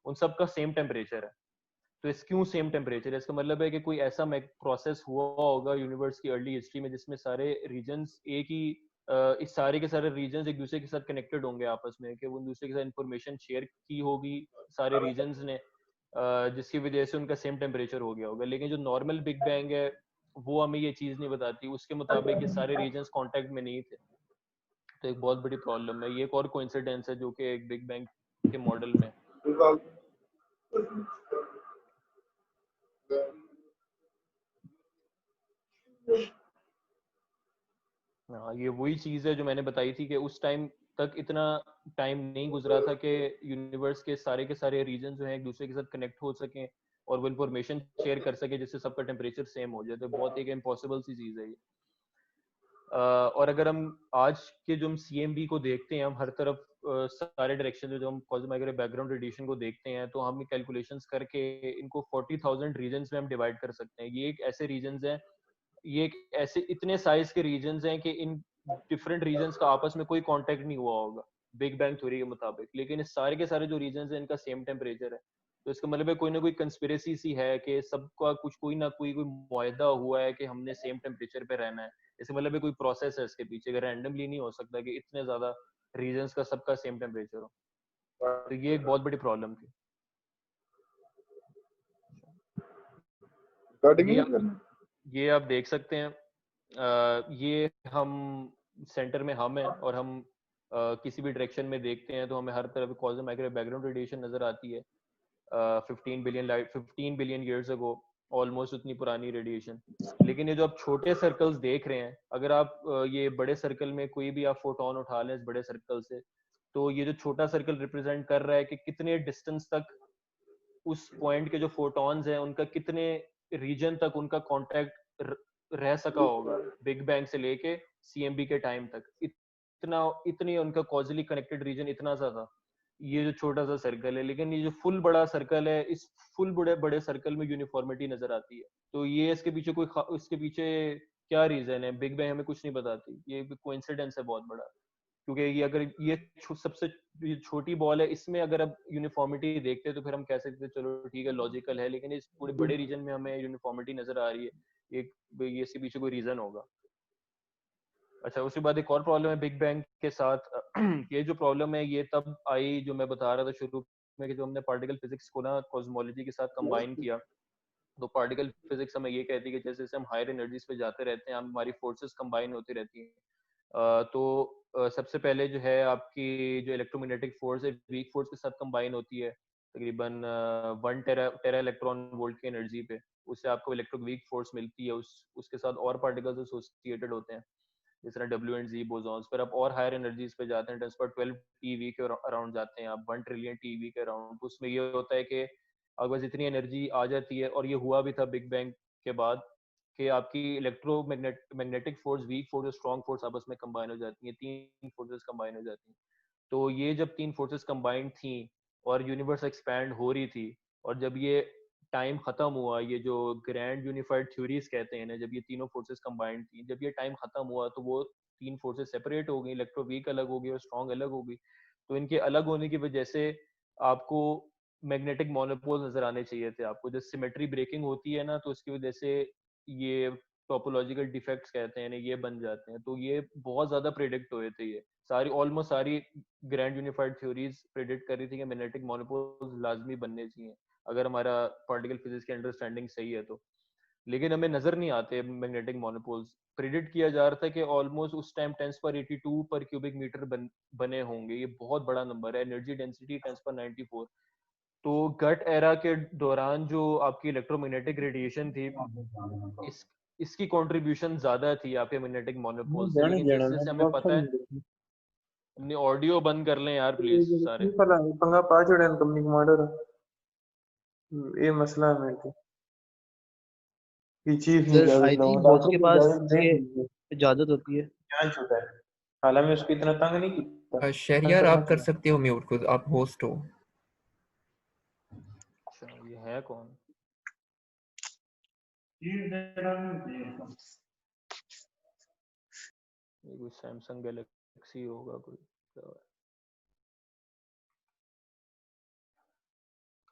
[SPEAKER 1] उन सब का सेम टेम्परेचर है। तो इस क्यों सेम टेम्परेचर है, इसका मतलब है कि कोई ऐसा प्रोसेस हुआ होगा यूनिवर्स की अर्ली हिस्ट्री में जिसमें सारे रीजन्स एक ही इस सारे के सारे रीजन्स एक दूसरे के साथ कनेक्टेड होंगे आपस में, कि वो एक दूसरे के साथ इंफॉर्मेशन शेयर की होगी सारे रीजन्स ने, जिसकी वजह से उनका सेम टेम्परेचर हो गया होगा। लेकिन जो नॉर्मल बिग बैंग है वो हमें ये चीज नहीं बताती, उसके मुताबिक ये सारे रीजन्स कांटेक्ट में नहीं थे। तो एक बहुत बड़ी प्रॉब्लम है, ये एक और कोइंसिडेंस है जो कि एक बिग बैंग के मॉडल में। हाँ, ये वही चीज है जो मैंने बताई थी कि उस टाइम तक इतना टाइम नहीं गुजरा था कि यूनिवर्स के सारे रीजन जो हैं एक दूसरे के साथ कनेक्ट हो सकें और वो इन्फॉर्मेशन शेयर कर सके जिससे सबका टेम्परेचर सेम हो जाए। तो बहुत एक इम्पॉसिबल सी चीज है ये। और अगर हम आज के जो हम CMB को देखते हैं, हम हर तरफ सारे डायरेक्शन में जो हम कॉस्मिक बैकग्राउंड रेडिएशन को देखते हैं, तो हम कैलकुलेशंस करके इनको 40,000 रीजन्स में हम डिवाइड कर सकते हैं। ये एक ऐसे रीजन्स हैं, ये एक ऐसे इतने साइज के रीजन्स हैं कि इन डिफरेंट रीजन्स का आपस में कोई कांटेक्ट नहीं हुआ होगा बिग बैंग थ्योरी के मुताबिक, लेकिन इस सारे के सारे जो रीजन्स हैं इनका सेम टेम्परेचर है। तो इसका मतलब है कोई ना कोई कंस्पिरेसी सी है कि सबका कुछ कोई ना कोई मुआहदा हुआ है कि हमने सेम टेम्परेचर पे रहना है। इसका मतलब है कोई प्रोसेस है इसके पीछे, अगर रैंडमली नहीं हो सकता कि इतने ज्यादा रीजन्स का सबका सेम टेम्परेचर हो। तो ये एक बहुत बड़ी प्रॉब्लम थी। ये आप देख सकते हैं, ये हम सेंटर में हम हैं और हम किसी भी डायरेक्शन में देखते हैं तो हमें हर तरफ कॉस्मिक बैकग्राउंड रेडिएशन नजर आती है। 15 बिलियन ईयर्स अगो, ऑलमोस्ट उतनी पुरानी रेडिएशन। लेकिन ये जो आप छोटे सर्कल्स देख रहे हैं, अगर आप ये बड़े सर्कल में कोई भी आप फोटोन उठा लें इस बड़े सर्कल से, तो ये जो छोटा सर्कल रिप्रेजेंट कर रहा है कि कितने डिस्टेंस तक उस पॉइंट के जो फोटॉन्स हैं उनका कितने रीजन तक उनका कांटेक्ट रह सका होगा बिग बैंग से लेके CMB के टाइम तक। इतनी उनका कॉजली कनेक्टेड रीजन इतना सा था, ये जो छोटा सा सर्कल है। लेकिन ये जो फुल बड़ा सर्कल है, इस फुल बड़े बड़े सर्कल में यूनिफॉर्मिटी नजर आती है। तो ये इसके पीछे इसके पीछे क्या रीजन है, बिग बैंग हमें कुछ नहीं बताती, ये कोइंसिडेंस है बहुत बड़ा। क्योंकि ये अगर ये सबसे ये छोटी बॉल है, इसमें अगर अब यूनिफॉर्मिटी देखते हैं तो फिर हम कह सकते हैं चलो ठीक है लॉजिकल है, लेकिन इस पूरे बड़े रीजन में हमें यूनिफॉर्मिटी नजर आ रही है, एक ये इसके पीछे कोई रीजन होगा। अच्छा, उसके बाद एक और प्रॉब्लम है बिग बैंग के साथ। ये जो प्रॉब्लम है ये तब आई, जो मैं बता रहा था शुरू में, कि जो हमने पार्टिकल फिजिक्स को ना कॉस्मोलॉजी के साथ कंबाइन किया। तो पार्टिकल फिजिक्स हमें ये कहती है कि जैसे जैसे हम हायर एनर्जीज पे जाते रहते हैं, हमारी फोर्सेस कंबाइन होती रहती हैं। तो सबसे पहले जो है आपकी जो इलेक्ट्रोमैग्नेटिक फोर्स है वीक फोर्स के साथ कंबाइन होती है तकरीबन 1 टेरा इलेक्ट्रॉन वोल्ट की एनर्जी पे। उससे आपको इलेक्ट्रिक वीक फोर्स मिलती है, उसके साथ और पार्टिकल्स एसोसिएटेड होते हैं जिस तरह डब्ल्यू एंड जी बोसॉन्स। फिर आप और हायर एनर्जीज पे जाते हैं, 10^12 TeV के अराउंड जाते हैं आप, 1 ट्रिलियन TeV के अराउंड। तो उसमें ये होता है कि आपके पास इतनी एनर्जी आ जाती है, और ये हुआ भी था बिग बैंग के बाद, कि आपकी मैग्नेटिक फोर्स, वीक फोर्स और स्ट्रॉन्ग फोर्स आपस में कंबाइन हो जाती है, तीन फोर्सेस कंबाइन हो जाती हैं। तो ये जब तीन फोर्सेस कंबाइंड थी और यूनिवर्स एक्सपैंड हो रही थी, और जब ये टाइम खत्म हुआ, ये जो ग्रैंड यूनिफाइड थ्योरीज कहते हैं ना, जब ये तीनों फोर्सेस कंबाइंड थी, जब ये टाइम खत्म हुआ तो वो तीन फोर्सेस सेपरेट हो गई, इलेक्ट्रोवीक अलग हो गई और स्ट्रॉन्ग अलग हो गई। तो इनके अलग होने की वजह से आपको मैग्नेटिक मोनोपोल नजर आने चाहिए थे आपको। जब सिमेट्री ब्रेकिंग होती है ना, तो उसकी वजह से ये टोपोलॉजिकल डिफेक्ट्स कहते हैं ना, ये बन जाते हैं। तो ये बहुत ज्यादा प्रेडिक्ट हुए थे, ये ऑलमोस्ट सारी ग्रैंड यूनिफाइड थ्योरीज प्रेडिक्ट कर रही थी कि मैग्नेटिक मोनोपोल्स लाजमी बनने चाहिए अगर हमारा पार्टिकल फिजिक्स की अंडरस्टैंडिंग सही है तो। लेकिन हमें नजर नहीं आते मैग्नेटिक मोनोपोल्स। प्रिडिक्ट किया जा रहा था कि ऑलमोस्ट उस टाइम 10^82 पर क्यूबिक मीटर बने होंगे, ये बहुत बड़ा नंबर है। Energy density 10^94। तो गट एरा के दौरान जो आपकी इलेक्ट्रोमैग्नेटिक रेडिएशन थी, इस इसकी कंट्रीब्यूशन ज्यादा थी आपके मैग्नेटिक मोनोपोल से। लेकिन जैसे जैसे हमें पता है, अपनी ऑडियो बंद कर लें यार प्लीज सारे।
[SPEAKER 3] पंगा पा छोड़े कंपनी कमांडर, ये मसला है मेरे को। ये चीफ नहीं
[SPEAKER 5] सर आई थिंक होस्ट के पास ये इजाजत होती है।
[SPEAKER 3] क्या छूटा है, हालांकि उसको इतना तंग नहीं किया।
[SPEAKER 4] शहरियार आप कर सकते हो म्यूट को, आप होस्ट हो।
[SPEAKER 1] अच्छा, ये है कौन? ये कोई सैमसंग गैलेक्सी होगा कोई, क्या है?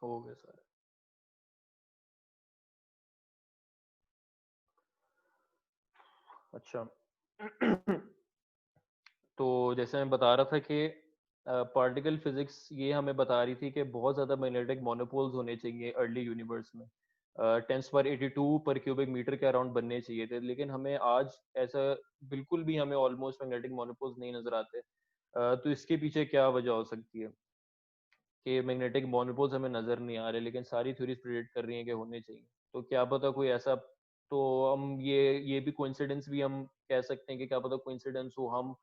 [SPEAKER 1] हो गया सर। अच्छा। तो जैसे मैं बता रहा था कि पार्टिकल फिजिक्स ये हमें बता रही थी कि बहुत ज़्यादा मैग्नेटिक मोनोपोल्स होने चाहिए अर्ली यूनिवर्स में, 10^82 पर क्यूबिक मीटर के अराउंड बनने चाहिए थे, लेकिन हमें आज ऐसा बिल्कुल भी हमें ऑलमोस्ट मैग्नेटिक मोनोपोल्स नहीं नजर आते। तो इसके पीछे क्या वजह हो सकती है कि मैग्नेटिक मोनोपोल्स हमें नजर नहीं आ रहे, लेकिन सारी थ्योरीज प्रिडिक्ट कर रही हैं कि होने चाहिए। तो क्या पता कोई ऐसा, तो हम ये भी कोइंसिडेंस भी हम कह सकते हैं कि क्या पता कोइंसिडेंस हो, हम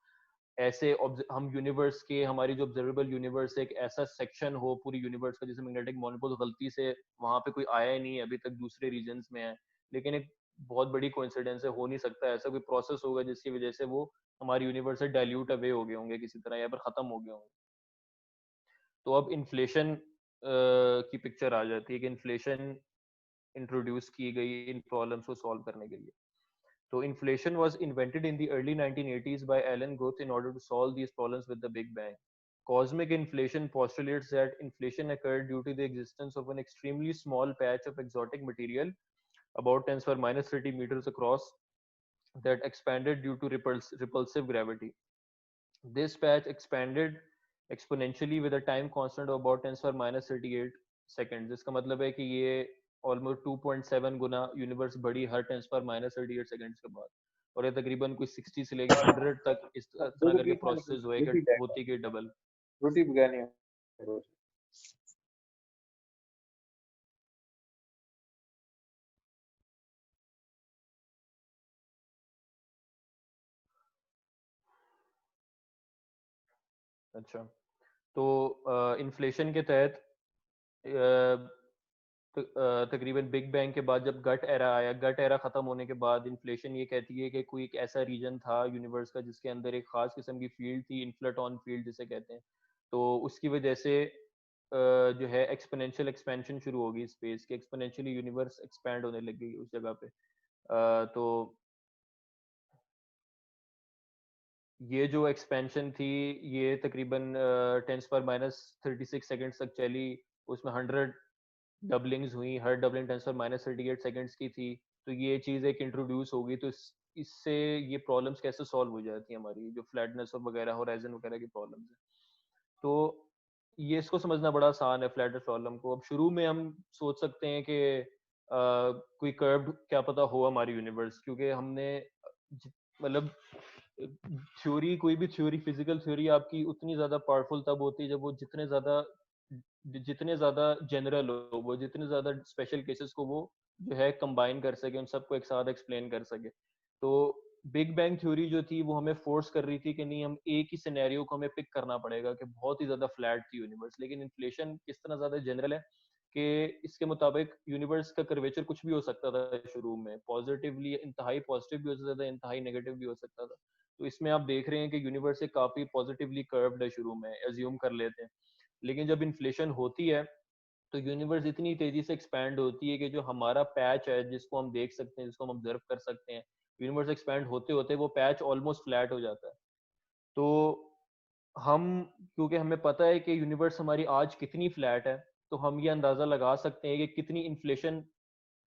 [SPEAKER 1] ऐसे हम यूनिवर्स के, हमारी जो ऑब्जर्वेबल यूनिवर्स है एक ऐसा सेक्शन हो पूरी यूनिवर्स का जिसे मैग्नेटिक मोनोपोल गलती से वहां पे कोई आया ही नहीं है अभी तक, दूसरे रीजन्स में है, लेकिन एक बहुत बड़ी कोइंसिडेंस है, हो नहीं सकता ऐसा कोई प्रोसेस होगा जिसकी वजह से वो हमारी यूनिवर्स से डाइल्यूट अवे हो गए होंगे किसी तरह, या फिर खत्म हो गए होंगे। तो अब इन्फ्लेशन की पिक्चर आ जाती है कि इन्फ्लेशन इंट्रोड्यूस की गई इन प्रॉब्लम्स को सॉल्व करने के लिए। So inflation was invented in the early 1980s by Alan Guth in order to solve these problems with the Big Bang. Cosmic inflation postulates that inflation occurred due to the existence of an extremely small patch of exotic material about 10 to the power minus 30 meters across that expanded due to repulsive gravity. This patch expanded exponentially with a time constant of about 10 to the power minus 38 seconds. जिसका मतलब है कि ये almost 2.7 गुना universe बड़ी हर 10 to the power minus 38 seconds के बाद, और ये तकरीबन कोई 60 से लेके 100 तक इस तरह करके प्रोसेस हुए कि होती गई डबल।
[SPEAKER 3] रोटी पकानी है रोज।
[SPEAKER 1] अच्छा, तो इन्फ्लेशन के तहत तकरीबन बिग बैंग के बाद जब गट एरा आया, गट एरा खत्म होने के बाद इन्फ्लेशन ये कहती है कि कोई एक ऐसा रीजन था यूनिवर्स का जिसके अंदर एक खास किस्म की फील्ड थी, इन्फ्लेटॉन फील्ड जिसे कहते हैं, तो उसकी वजह से जो है एक्सपोनेंशियल एक्सपेंशन शुरू होगी स्पेस की, एक्सपोनेंशियली यूनिवर्स एक्सपैंड होने लग गई उस जगह पे। तो ये जो एक्सपेंशन थी ये तकरीबन 10^-36 सेकेंड्स तक चली, उसमें 100 डबलिंग्स हुई, हर डबलिंग 10^-38 सेकेंड्स की थी। तो ये चीज़ एक इंट्रोड्यूस होगी, तो इससे ये प्रॉब्लम्स कैसे सॉल्व हो जाती है हमारी जो फ्लैटनेस और वगैरह होराइजन वगैरह की प्रॉब्लम्स है। तो ये इसको समझना बड़ा आसान है फ्लैट प्रॉब्लम को। अब शुरू में हम सोच सकते हैं कि कोई कर्व्ड क्या पता हो हमारी यूनिवर्स, क्योंकि हमने मतलब थ्योरी, कोई भी थ्योरी, फिजिकल थ्योरी आपकी उतनी ज्यादा पावरफुल तब होती है जब वो जितने ज्यादा जनरल हो, वो जितने ज्यादा स्पेशल केसेस को वो जो है कंबाइन कर सके, उन सबको एक साथ एक्सप्लेन कर सके। तो बिग बैंग थ्योरी जो थी वो हमें फोर्स कर रही थी कि नहीं, हम एक ही सिनेरियो को हमें पिक करना पड़ेगा कि बहुत ही ज्यादा फ्लैट थी यूनिवर्स, लेकिन इन्फ्लेशन किस तरह ज्यादा जनरल है कि इसके मुताबिक यूनिवर्स का कर्वेचर कुछ भी हो सकता था शुरू में, पॉजिटिवली इंतहाई पॉजिटिव भी हो सकता था, इंतहाई नेगेटिव भी हो सकता था। तो इसमें आप देख रहे हैं कि यूनिवर्स एक काफी पॉजिटिवली कर्व्ड है शुरू में, एज्यूम कर लेते हैं, लेकिन जब इन्फ्लेशन होती है तो यूनिवर्स इतनी तेजी से एक्सपैंड होती है कि जो हमारा पैच है जिसको हम देख सकते हैं, जिसको हम ऑब्जर्व कर सकते हैं, यूनिवर्स एक्सपैंड होते होते वो पैच ऑलमोस्ट फ्लैट हो जाता है। तो हम, क्योंकि हमें पता है कि यूनिवर्स हमारी आज कितनी फ्लैट है, तो हम ये अंदाजा लगा सकते हैं कि कितनी इन्फ्लेशन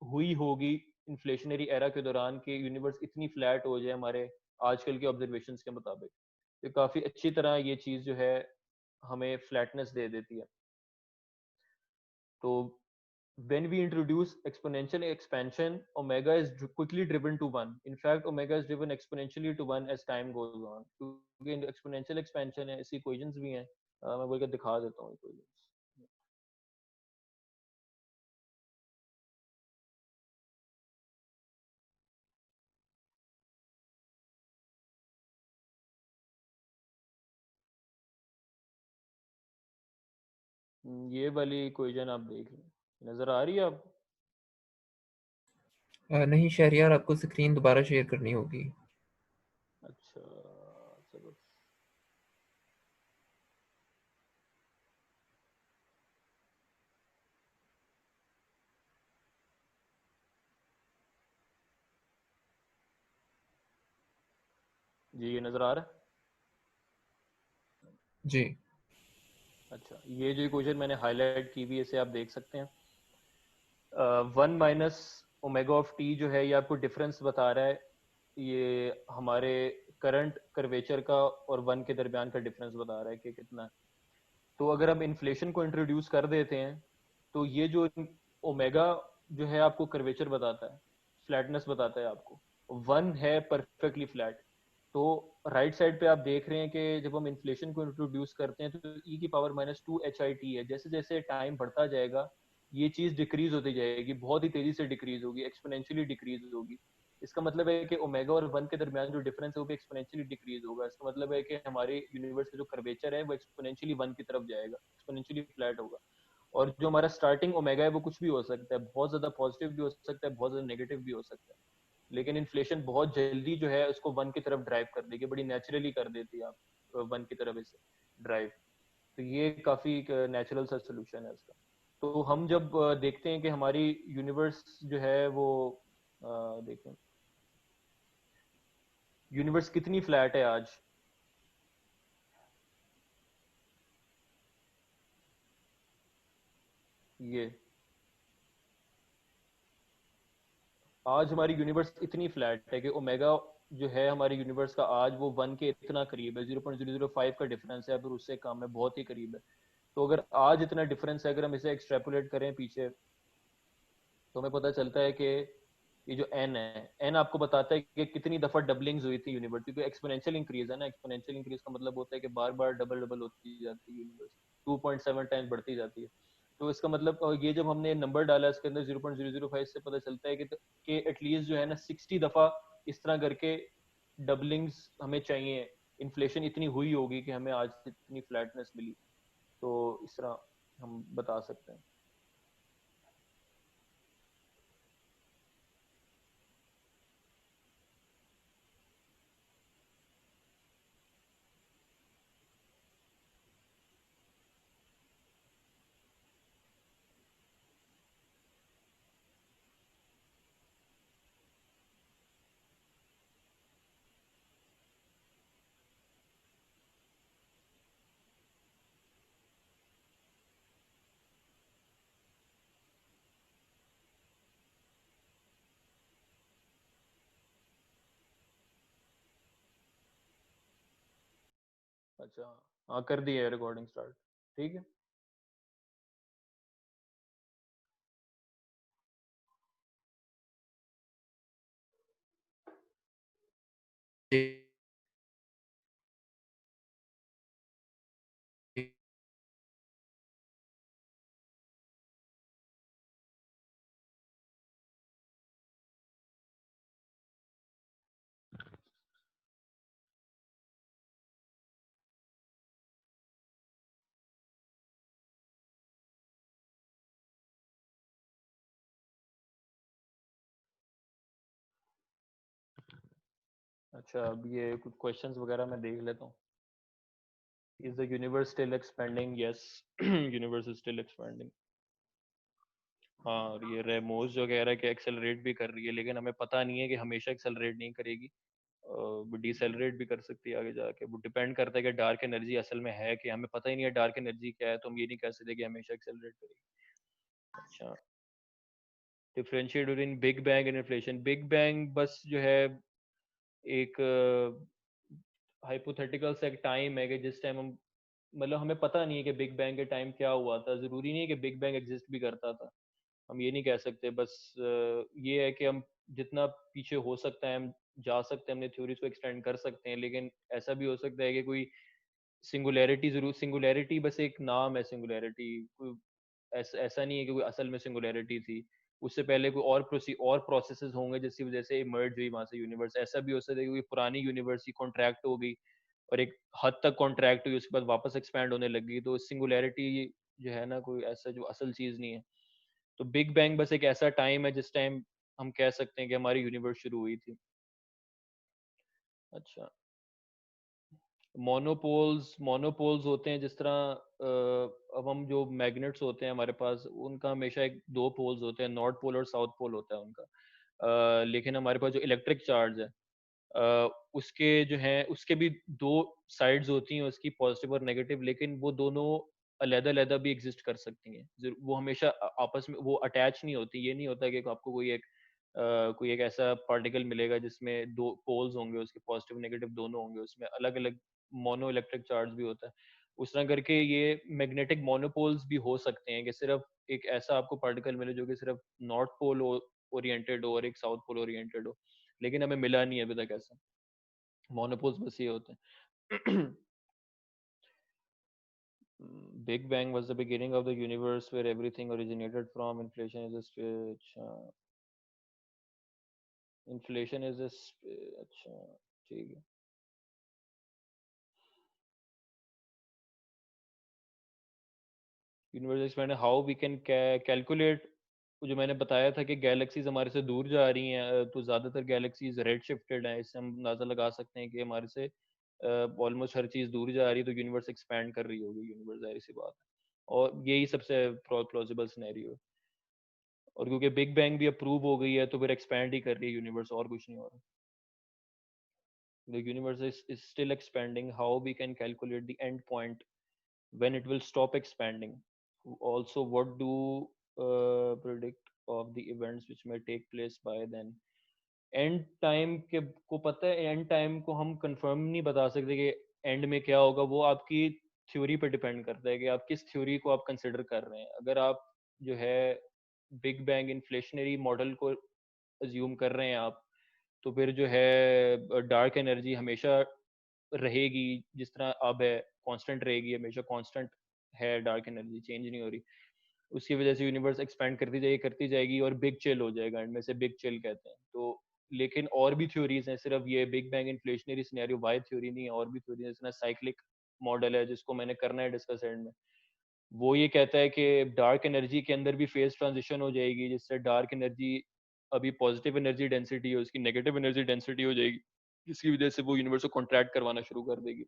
[SPEAKER 1] हुई होगी इन्फ्लेशनरी एरा के दौरान कि यूनिवर्स इतनी फ्लैट हो जाए हमारे आजकल के ऑब्जर्वेशंस के मुताबिक। तो काफी अच्छी तरह ये चीज जो है हमें फ्लैटनेस दे देती है। तो when we introduce exponential expansion, omega is quickly driven to 1. In fact, omega is driven exponentially to 1 as time goes on. क्योंकि exponential expansion है, इसकी equations भी हैं, मैं बोल के दिखा देता हूँ equations। ये वाली इक्वेशन आप देख लें, नजर आ रही है आप?
[SPEAKER 4] नहीं शहरियार, आपको स्क्रीन दोबारा शेयर करनी होगी।
[SPEAKER 1] अच्छा चलो, जी ये नज़र आ रहा है?
[SPEAKER 4] जी
[SPEAKER 1] अच्छा, ये जो इक्वेशन मैंने हाईलाइट की हुई है इसे आप देख सकते हैं। 1 - ओमेगा ऑफ टी जो है ये आपको डिफरेंस बता रहा है, ये हमारे करंट कर्वेचर का और 1 के दरमियान का डिफरेंस बता रहा है कि कितना है। तो अगर हम इन्फ्लेशन को इंट्रोड्यूस कर देते हैं तो ये जो ओमेगा जो है आपको कर्वेचर बताता है, फ्लैटनेस बताता है आपको, 1 है परफेक्टली फ्लैट। तो राइट साइड पे आप देख रहे हैं कि जब हम इन्फ्लेशन को इंट्रोड्यूस करते हैं तो e⁻⁻2HIT है, जैसे जैसे टाइम बढ़ता जाएगा ये चीज डिक्रीज होती जाएगी, बहुत ही तेजी से डिक्रीज होगी, एक्सपोनेंशियली डिक्रीज होगी। इसका मतलब है कि ओमेगा और 1 के दरमियान जो डिफरेंस है वो भी एक्सपोनेंशियली डिक्रीज होगा। इसका मतलब है कि हमारे यूनिवर्स का जो कर्वेचर है वो एक्सपोनेंशियली 1 की तरफ जाएगा, एक्सपोनेंशियली फ्लैट होगा। और जो हमारा स्टार्टिंग ओमेगा है वो कुछ भी हो सकता है, बहुत ज्यादा पॉजिटिव भी हो सकता है, बहुत ज्यादा नेगेटिव भी हो सकता है। लेकिन इन्फ्लेशन बहुत जल्दी जो है उसको 1 की तरफ ड्राइव कर देगी, बड़ी नेचुरली कर देती है आप 1 की तरफ इसे ड्राइव। तो ये काफी नेचुरल सा सोल्यूशन है इसका। तो हम जब देखते हैं कि हमारी यूनिवर्स जो है वो देखें यूनिवर्स कितनी फ्लैट है आज। ये आज हमारी यूनिवर्स इतनी फ्लैट है कि ओमेगा जो है हमारे यूनिवर्स का आज वो 1 के इतना करीब है, 0.005 का डिफरेंस है, फिर उससे कम है, बहुत ही करीब है। तो अगर आज इतना डिफरेंस है, अगर हम इसे एक्सट्रेपोलेट करें पीछे तो हमें पता चलता है कि ये जो एन है, एन आपको बताता है कि कितनी दफा डबलिंग्स हुई थी यूनिवर्स, क्योंकि एक्सपोनेंशियल इंक्रीज है ना, एक्सपोनेंशियल इंक्रीज का मतलब होता है कि बार बार डबल डबल होती जाती है यूनिवर्स, 2.7 टाइम्स बढ़ती जाती है। तो इसका मतलब ये जब हमने नंबर डाला इसके अंदर 0.005 से पता चलता है कि एटलीस्ट जो है ना 60 दफा इस तरह करके डबलिंग्स हमें चाहिए, इन्फ्लेशन इतनी हुई होगी कि हमें आज इतनी फ्लैटनेस मिली। तो इस तरह हम बता सकते हैं। अच्छा, हाँ कर दी है रिकॉर्डिंग स्टार्ट। ठीक है।
[SPEAKER 4] जी
[SPEAKER 1] अच्छा, अब ये कुछ क्वेश्चंस वगैरह मैं देख लेता हूँ। Is the universe still expanding? Yes, universe is still expanding. हाँ, और ये रेमोस जो कह रहा है कि एक्सेलरेट भी कर रही है, लेकिन हमें पता नहीं है कि हमेशा एक्सेलरेट नहीं करेगी, वो डिसेलरेट भी कर सकती है आगे जाके। वो डिपेंड करता है कि डार्क एनर्जी असल में है कि, हमें पता ही नहीं है डार्क एनर्जी क्या है, तो हम ये नहीं कह सकते कि हमेशा एक्सेलरेट करेगी। अच्छा, differentiate between big bang and inflation. Big bang बस जो है एक हाइपोथेटिकल सा एक टाइम है कि जिस टाइम हम, मतलब हमें पता नहीं है कि बिग बैंग के टाइम क्या हुआ था, जरूरी नहीं है कि बिग बैंग एग्जिस्ट भी करता था, हम ये नहीं कह सकते। बस ये है कि हम जितना पीछे हो सकता है हम जा सकते हैं, अपने थ्योरीज को एक्सटेंड कर सकते हैं, लेकिन ऐसा भी हो सकता है कि कोई सिंगुलैरिटी, जरूर सिंगुलैरिटी बस एक नाम है, सिंगुलैरिटी कोई ऐसा नहीं है कि कोई असल में सिंगुलैरिटी थी। उससे पहले कोई और प्रोसेसेस होंगे जिसकी वजह से इमर्ज हुई वहां से यूनिवर्स। ऐसा भी हो सकता है कि कोई पुरानी यूनिवर्स ही कॉन्ट्रैक्ट हो गई और एक हद तक कॉन्ट्रैक्ट हुई, उसके बाद वापस एक्सपैंड होने लगी। तो सिंगुलैरिटी जो है ना, कोई ऐसा जो असल चीज नहीं है। तो बिग बैंग बस एक ऐसा टाइम है जिस टाइम हम कह सकते हैं कि हमारी यूनिवर्स शुरू हुई थी। अच्छा, मोनोपोल्स होते हैं जिस तरह अब हम जो मैग्नेट्स होते हैं हमारे पास, उनका हमेशा एक दो पोल्स होते हैं, नॉर्थ पोल और साउथ पोल होता है उनका। लेकिन हमारे पास जो इलेक्ट्रिक चार्ज है उसके जो है उसके भी दो साइड्स होती हैं उसकी, पॉजिटिव और नेगेटिव, लेकिन वो दोनों अलग-अलग भी एग्जिस्ट कर सकती हैं। वो हमेशा आपस में वो अटैच नहीं होती। ये नहीं होता कि आपको कोई एक ऐसा पार्टिकल मिलेगा जिसमें दो पोल्स होंगे, उसके पॉजिटिव नेगेटिव दोनों होंगे, उसमें अलग-अलग मोनो इलेक्ट्रिक चार्ज भी होता है। उस तरह करके ये मैग्नेटिक मोनोपोल्स भी हो सकते हैं कि सिर्फ एक ऐसा आपको पार्टिकल मिले जो कि सिर्फ नॉर्थ पोल ओरिएंटेड हो और एक साउथ पोल ओरिएंटेड हो, लेकिन हमें मिला नहीं है अभी तक ऐसा। मोनोपोल्स बस ये होते हैं। Big Bang was the beginning of the universe where everything originated from. Inflation is a inflation is a अच्छा ठीक है। Universe expand how we can calculate, जो मैंने बताया था कि गैलेक्सीज हमारे से दूर जा रही हैं, तो ज़्यादातर गैलेक्सीज रेड शिफ्टेड हैं। इससे हम अंदाज़ा लगा सकते हैं कि हमारे से ऑलमोस्ट हर चीज़ दूर जा रही है, तो यूनिवर्स एक्सपैंड कर रही होगी यूनिवर्स, जाहिर सी बात है। और यही सबसे प्लॉजिबल सिनेरियो है। और क्योंकि बिग बैंग भी अप्रूव हो गई है तो फिर एक्सपैंड ही कर रही है यूनिवर्स, और कुछ नहीं हो रहा। The universe is still expanding. How we can calculate the end point when it will stop expanding? Also, what do predict of the events which may take place by then? And time के को पता है, and time को हम confirm नहीं बता सकते कि एंड में क्या होगा। वो आपकी थ्योरी पर डिपेंड करता है कि आप किस थ्योरी को आप कंसिडर कर रहे हैं। अगर आप जो है बिग बैंग इन्फ्लेशनरी मॉडल को अज्यूम कर रहे हैं आप, तो फिर जो है डार्क एनर्जी हमेशा रहेगी जिस तरह अब है, कांस्टेंट रहेगी, हमेशा कांस्टेंट है, डार्क एनर्जी चेंज नहीं हो रही। उसकी वजह से यूनिवर्स एक्सपैंड करती जाएगी और बिग चिल हो जाएगा, एंड में से बिग चिल कहते हैं। तो लेकिन और भी थ्योरीज हैं, सिर्फ ये big bang inflationary scenario wide theory नहीं है, और भी थ्योरी है, जैसे साइक्लिक मॉडल है जिसको मैंने करना है डिस्कस एंड में। वो ये कहता है कि डार्क एनर्जी के अंदर भी फेज ट्रांजिशन हो जाएगी, जिससे डार्क एनर्जी अभी पॉजिटिव एनर्जी डेंसिटी है, उसकी नेगेटिव एनर्जी डेंसिटी हो जाएगी, जिसकी वजह से वो यूनिवर्स को कॉन्ट्रैक्ट करवाना शुरू कर देगी।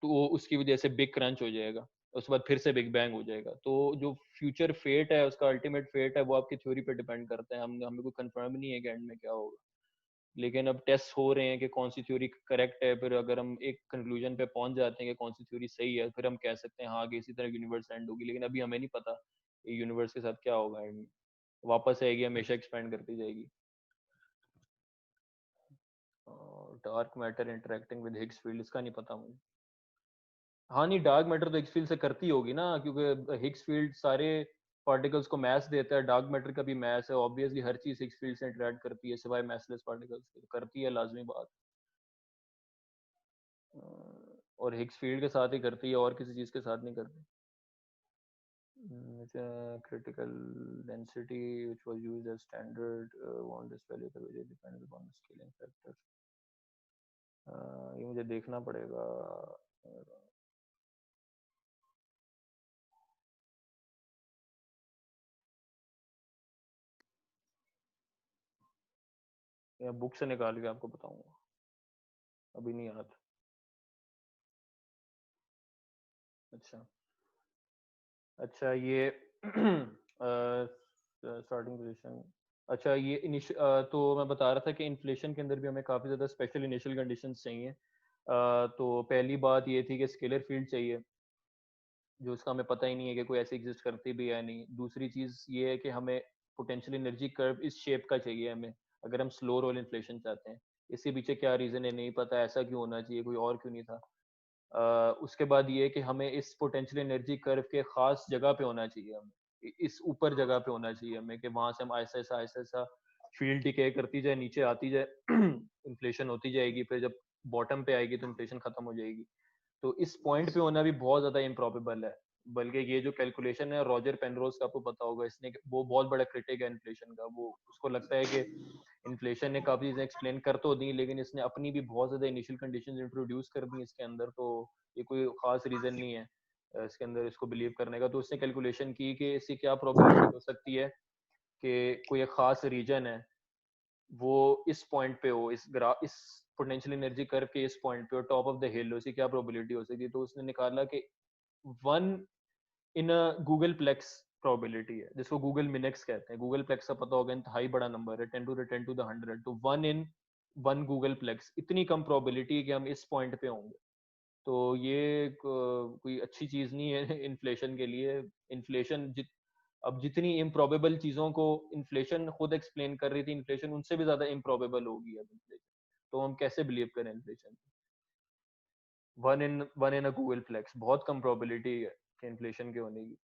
[SPEAKER 1] तो उसकी वजह से बिग क्रंच हो जाएगा, उसके बाद फिर से बिग बैंग हो जाएगा। तो जो फ्यूचर फेट है, उसका अल्टीमेट फेट है, वो आपकी थ्योरी पे डिपेंड करता है। हमें कोई कंफर्म नहीं है कि एंड में क्या होगा, लेकिन अब टेस्ट हो रहे हैं कि कौन सी थ्योरी करेक्ट है। फिर अगर हम एक कंक्लूजन पे पहुंच जाते हैं कि कौन सी थ्योरी सही है, फिर हम कह सकते हैं हाँ कि इसी तरह यूनिवर्स एंड होगी। लेकिन अभी हमें नहीं पता यूनिवर्स के साथ क्या होगा एंड में, वापस आएगी, हमेशा एक्सपेंड करती जाएगी। Dark matter interacting with Higgs field, इसका नहीं पता मुझे। हाँ नहीं, डार्क मैटर तो हिग्स फील्ड से करती होगी ना, क्योंकि हिग्स फील्ड सारे पार्टिकल्स को मैस देता है। डार्क मैटर का भी मैस है, ऑब्वियसली हर चीज हिग्स फील्ड से इंटरेक्ट करती है सिवाय मैसलेस पार्टिकल्स के, करती है, लाजमी बात। और हिग्स फील्ड के साथ ही करती है, और किसी चीज के साथ नहीं करती। Critical density which was used as standard want this value the value depends upon the scaling factor. ये मुझे देखना पड़ेगा। या बुक से निकाल के आपको बताऊंगा, अभी नहीं याद। अच्छा ये स्टार्टिंग पोजीशन। अच्छा ये तो मैं बता रहा था कि इन्फ्लेशन के अंदर भी हमें काफ़ी ज़्यादा स्पेशल इनिशियल कंडीशंस चाहिए। तो पहली बात ये थी कि स्केलर फील्ड चाहिए, जो उसका हमें पता ही नहीं है कि कोई ऐसी एग्जिस्ट करती भी है नहीं। दूसरी चीज़ ये है कि हमें पोटेंशियल एनर्जी कर्व इस शेप का चाहिए हमें, अगर हम स्लो रोल इन्फ्लेशन चाहते हैं। इसके पीछे क्या रीज़न है नहीं पता, ऐसा क्यों होना चाहिए, कोई और क्यों नहीं था। उसके बाद ये कि हमें इस पोटेंशियल एनर्जी कर्व के खास जगह पे होना चाहिए, हमें इस ऊपर जगह पे होना चाहिए हमें, कि वहां से हम ऐसा ऐसा फील्ड डिके करती जाए, नीचे आती जाए, इन्फ्लेशन होती जाएगी, फिर जब बॉटम पे आएगी तो इन्फ्लेशन खत्म हो जाएगी। तो इस पॉइंट पे होना भी बहुत ज्यादा इम्प्रॉबेबल है। बल्कि ये जो कैलकुलेशन है रॉजर पेनरोज का, आपको पता होगा, इसने वो बहुत बड़ा क्रिटिक है इन्फ्लेशन का। वो उसको लगता है कि इन्फ्लेशन ने काफी चीजें एक्सप्लेन कर तो दी, लेकिन इसने अपनी भी बहुत ज्यादा इनिशियल कंडीशंस इंट्रोड्यूस कर दी इसके अंदर। तो ये कोई खास रीजन नहीं है इसके अंदर इसको बिलीव करने का। तो उसने कैलकुलेशन की कि इसकी क्या प्रोबेबिलिटी हो सकती है कि कोई एक खास रीजन है वो इस पॉइंट पे हो, इस पोटेंशियल एनर्जी कर्व के इस पॉइंट पे हो, टॉप ऑफ द हिल, उसकी क्या प्रोबेबिलिटी हो सकती है। तो उसने निकाला कि 1 इन गूगल प्लेक्स प्रोबेबिलिटी है, जिसको गूगल मिनेक्स कहते हैं। गूगल प्लेक्स का पता होगा, इंतहाई बड़ा नंबर है, 10 to the 100। तो 1 in 1 गूगल प्लेक्स, इतनी कम प्रोबेबिलिटी है कि हम इस पॉइंट पे होंगे। तो ये कोई अच्छी चीज नहीं है इन्फ्लेशन के लिए। इन्फ्लेशन अब जितनी इम्प्रोबेबल चीजों को इन्फ्लेशन खुद एक्सप्लेन कर रही थी, इन्फ्लेशन उनसे भी ज्यादा इम्प्रोबेबल होगी अब इन्फ्लेशन। तो हम कैसे बिलीव करें inflation? One in a googolplex, बहुत कम प्रोबेबिलिटी है कि इन्फ्लेशन के होने की।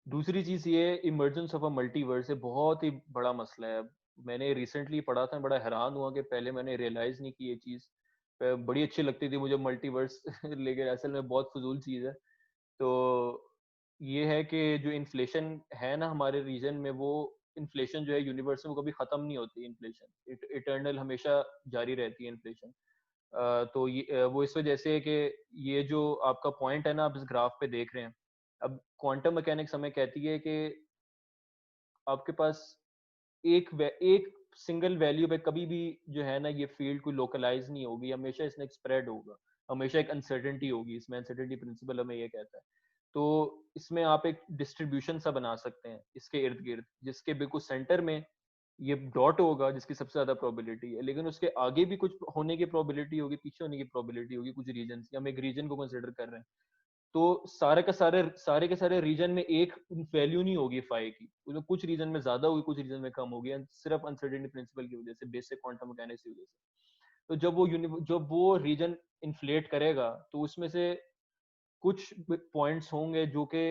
[SPEAKER 1] दूसरी चीज ये इमर्जेंस ऑफ अ मल्टीवर्स है, बहुत ही बड़ा मसला है। मैंने रिसेंटली पढ़ा था, बड़ा हैरान हुआ कि पहले मैंने रियलाइज नहीं की ये चीज। बड़ी अच्छी लगती थी मुझे मल्टीवर्स लेकिन असल में बहुत फजूल चीज है। तो ये है कि जो इन्फ्लेशन है ना हमारे रीजन में, वो इन्फ्लेशन जो है यूनिवर्स में वो कभी खत्म नहीं होती। इन्फ्लेशन इटर्नल हमेशा जारी रहती है इन्फ्लेशन। तो ये वो इस वजह से है कि ये जो आपका पॉइंट है ना, आप इस ग्राफ पे देख रहे हैं। अब क्वांटम मैकेनिक्स हमें कहती है कि आपके पास एक सिंगल वैल्यू पे कभी भी जो है ना ये फील्ड कोई लोकलाइज नहीं होगी, हमेशा इसमें एक स्प्रेड होगा, हमेशा एक अनसर्टेनिटी होगी इसमें। अनसर्टेनिटी प्रिंसिपल हमें ये कहता है। तो इसमें आप एक डिस्ट्रीब्यूशन सा बना सकते हैं इसके इर्द गिर्द, जिसके बिल्कुल सेंटर में ये डॉट होगा जिसकी सबसे ज्यादा प्रोबेबिलिटी है, लेकिन उसके आगे भी कुछ होने की प्रोबेबिलिटी होगी, पीछे होने की प्रोबेबिलिटी होगी कुछ रीजन की। हम एक रीजन को कंसिडर कर रहे हैं, तो सारे के सारे रीजन में एक वैल्यू नहीं होगी फाई की, उसमें कुछ रीजन में ज्यादा होगी, कुछ रीजन में कम होगी, सिर्फ अनसर्टेनिटी प्रिंसिपल की वजह से, बेसिक क्वांटम मैकेनिक्स की वजह से। तो जब वो रीजन इन्फ्लेट करेगा, तो उसमें से कुछ पॉइंट्स होंगे जो कि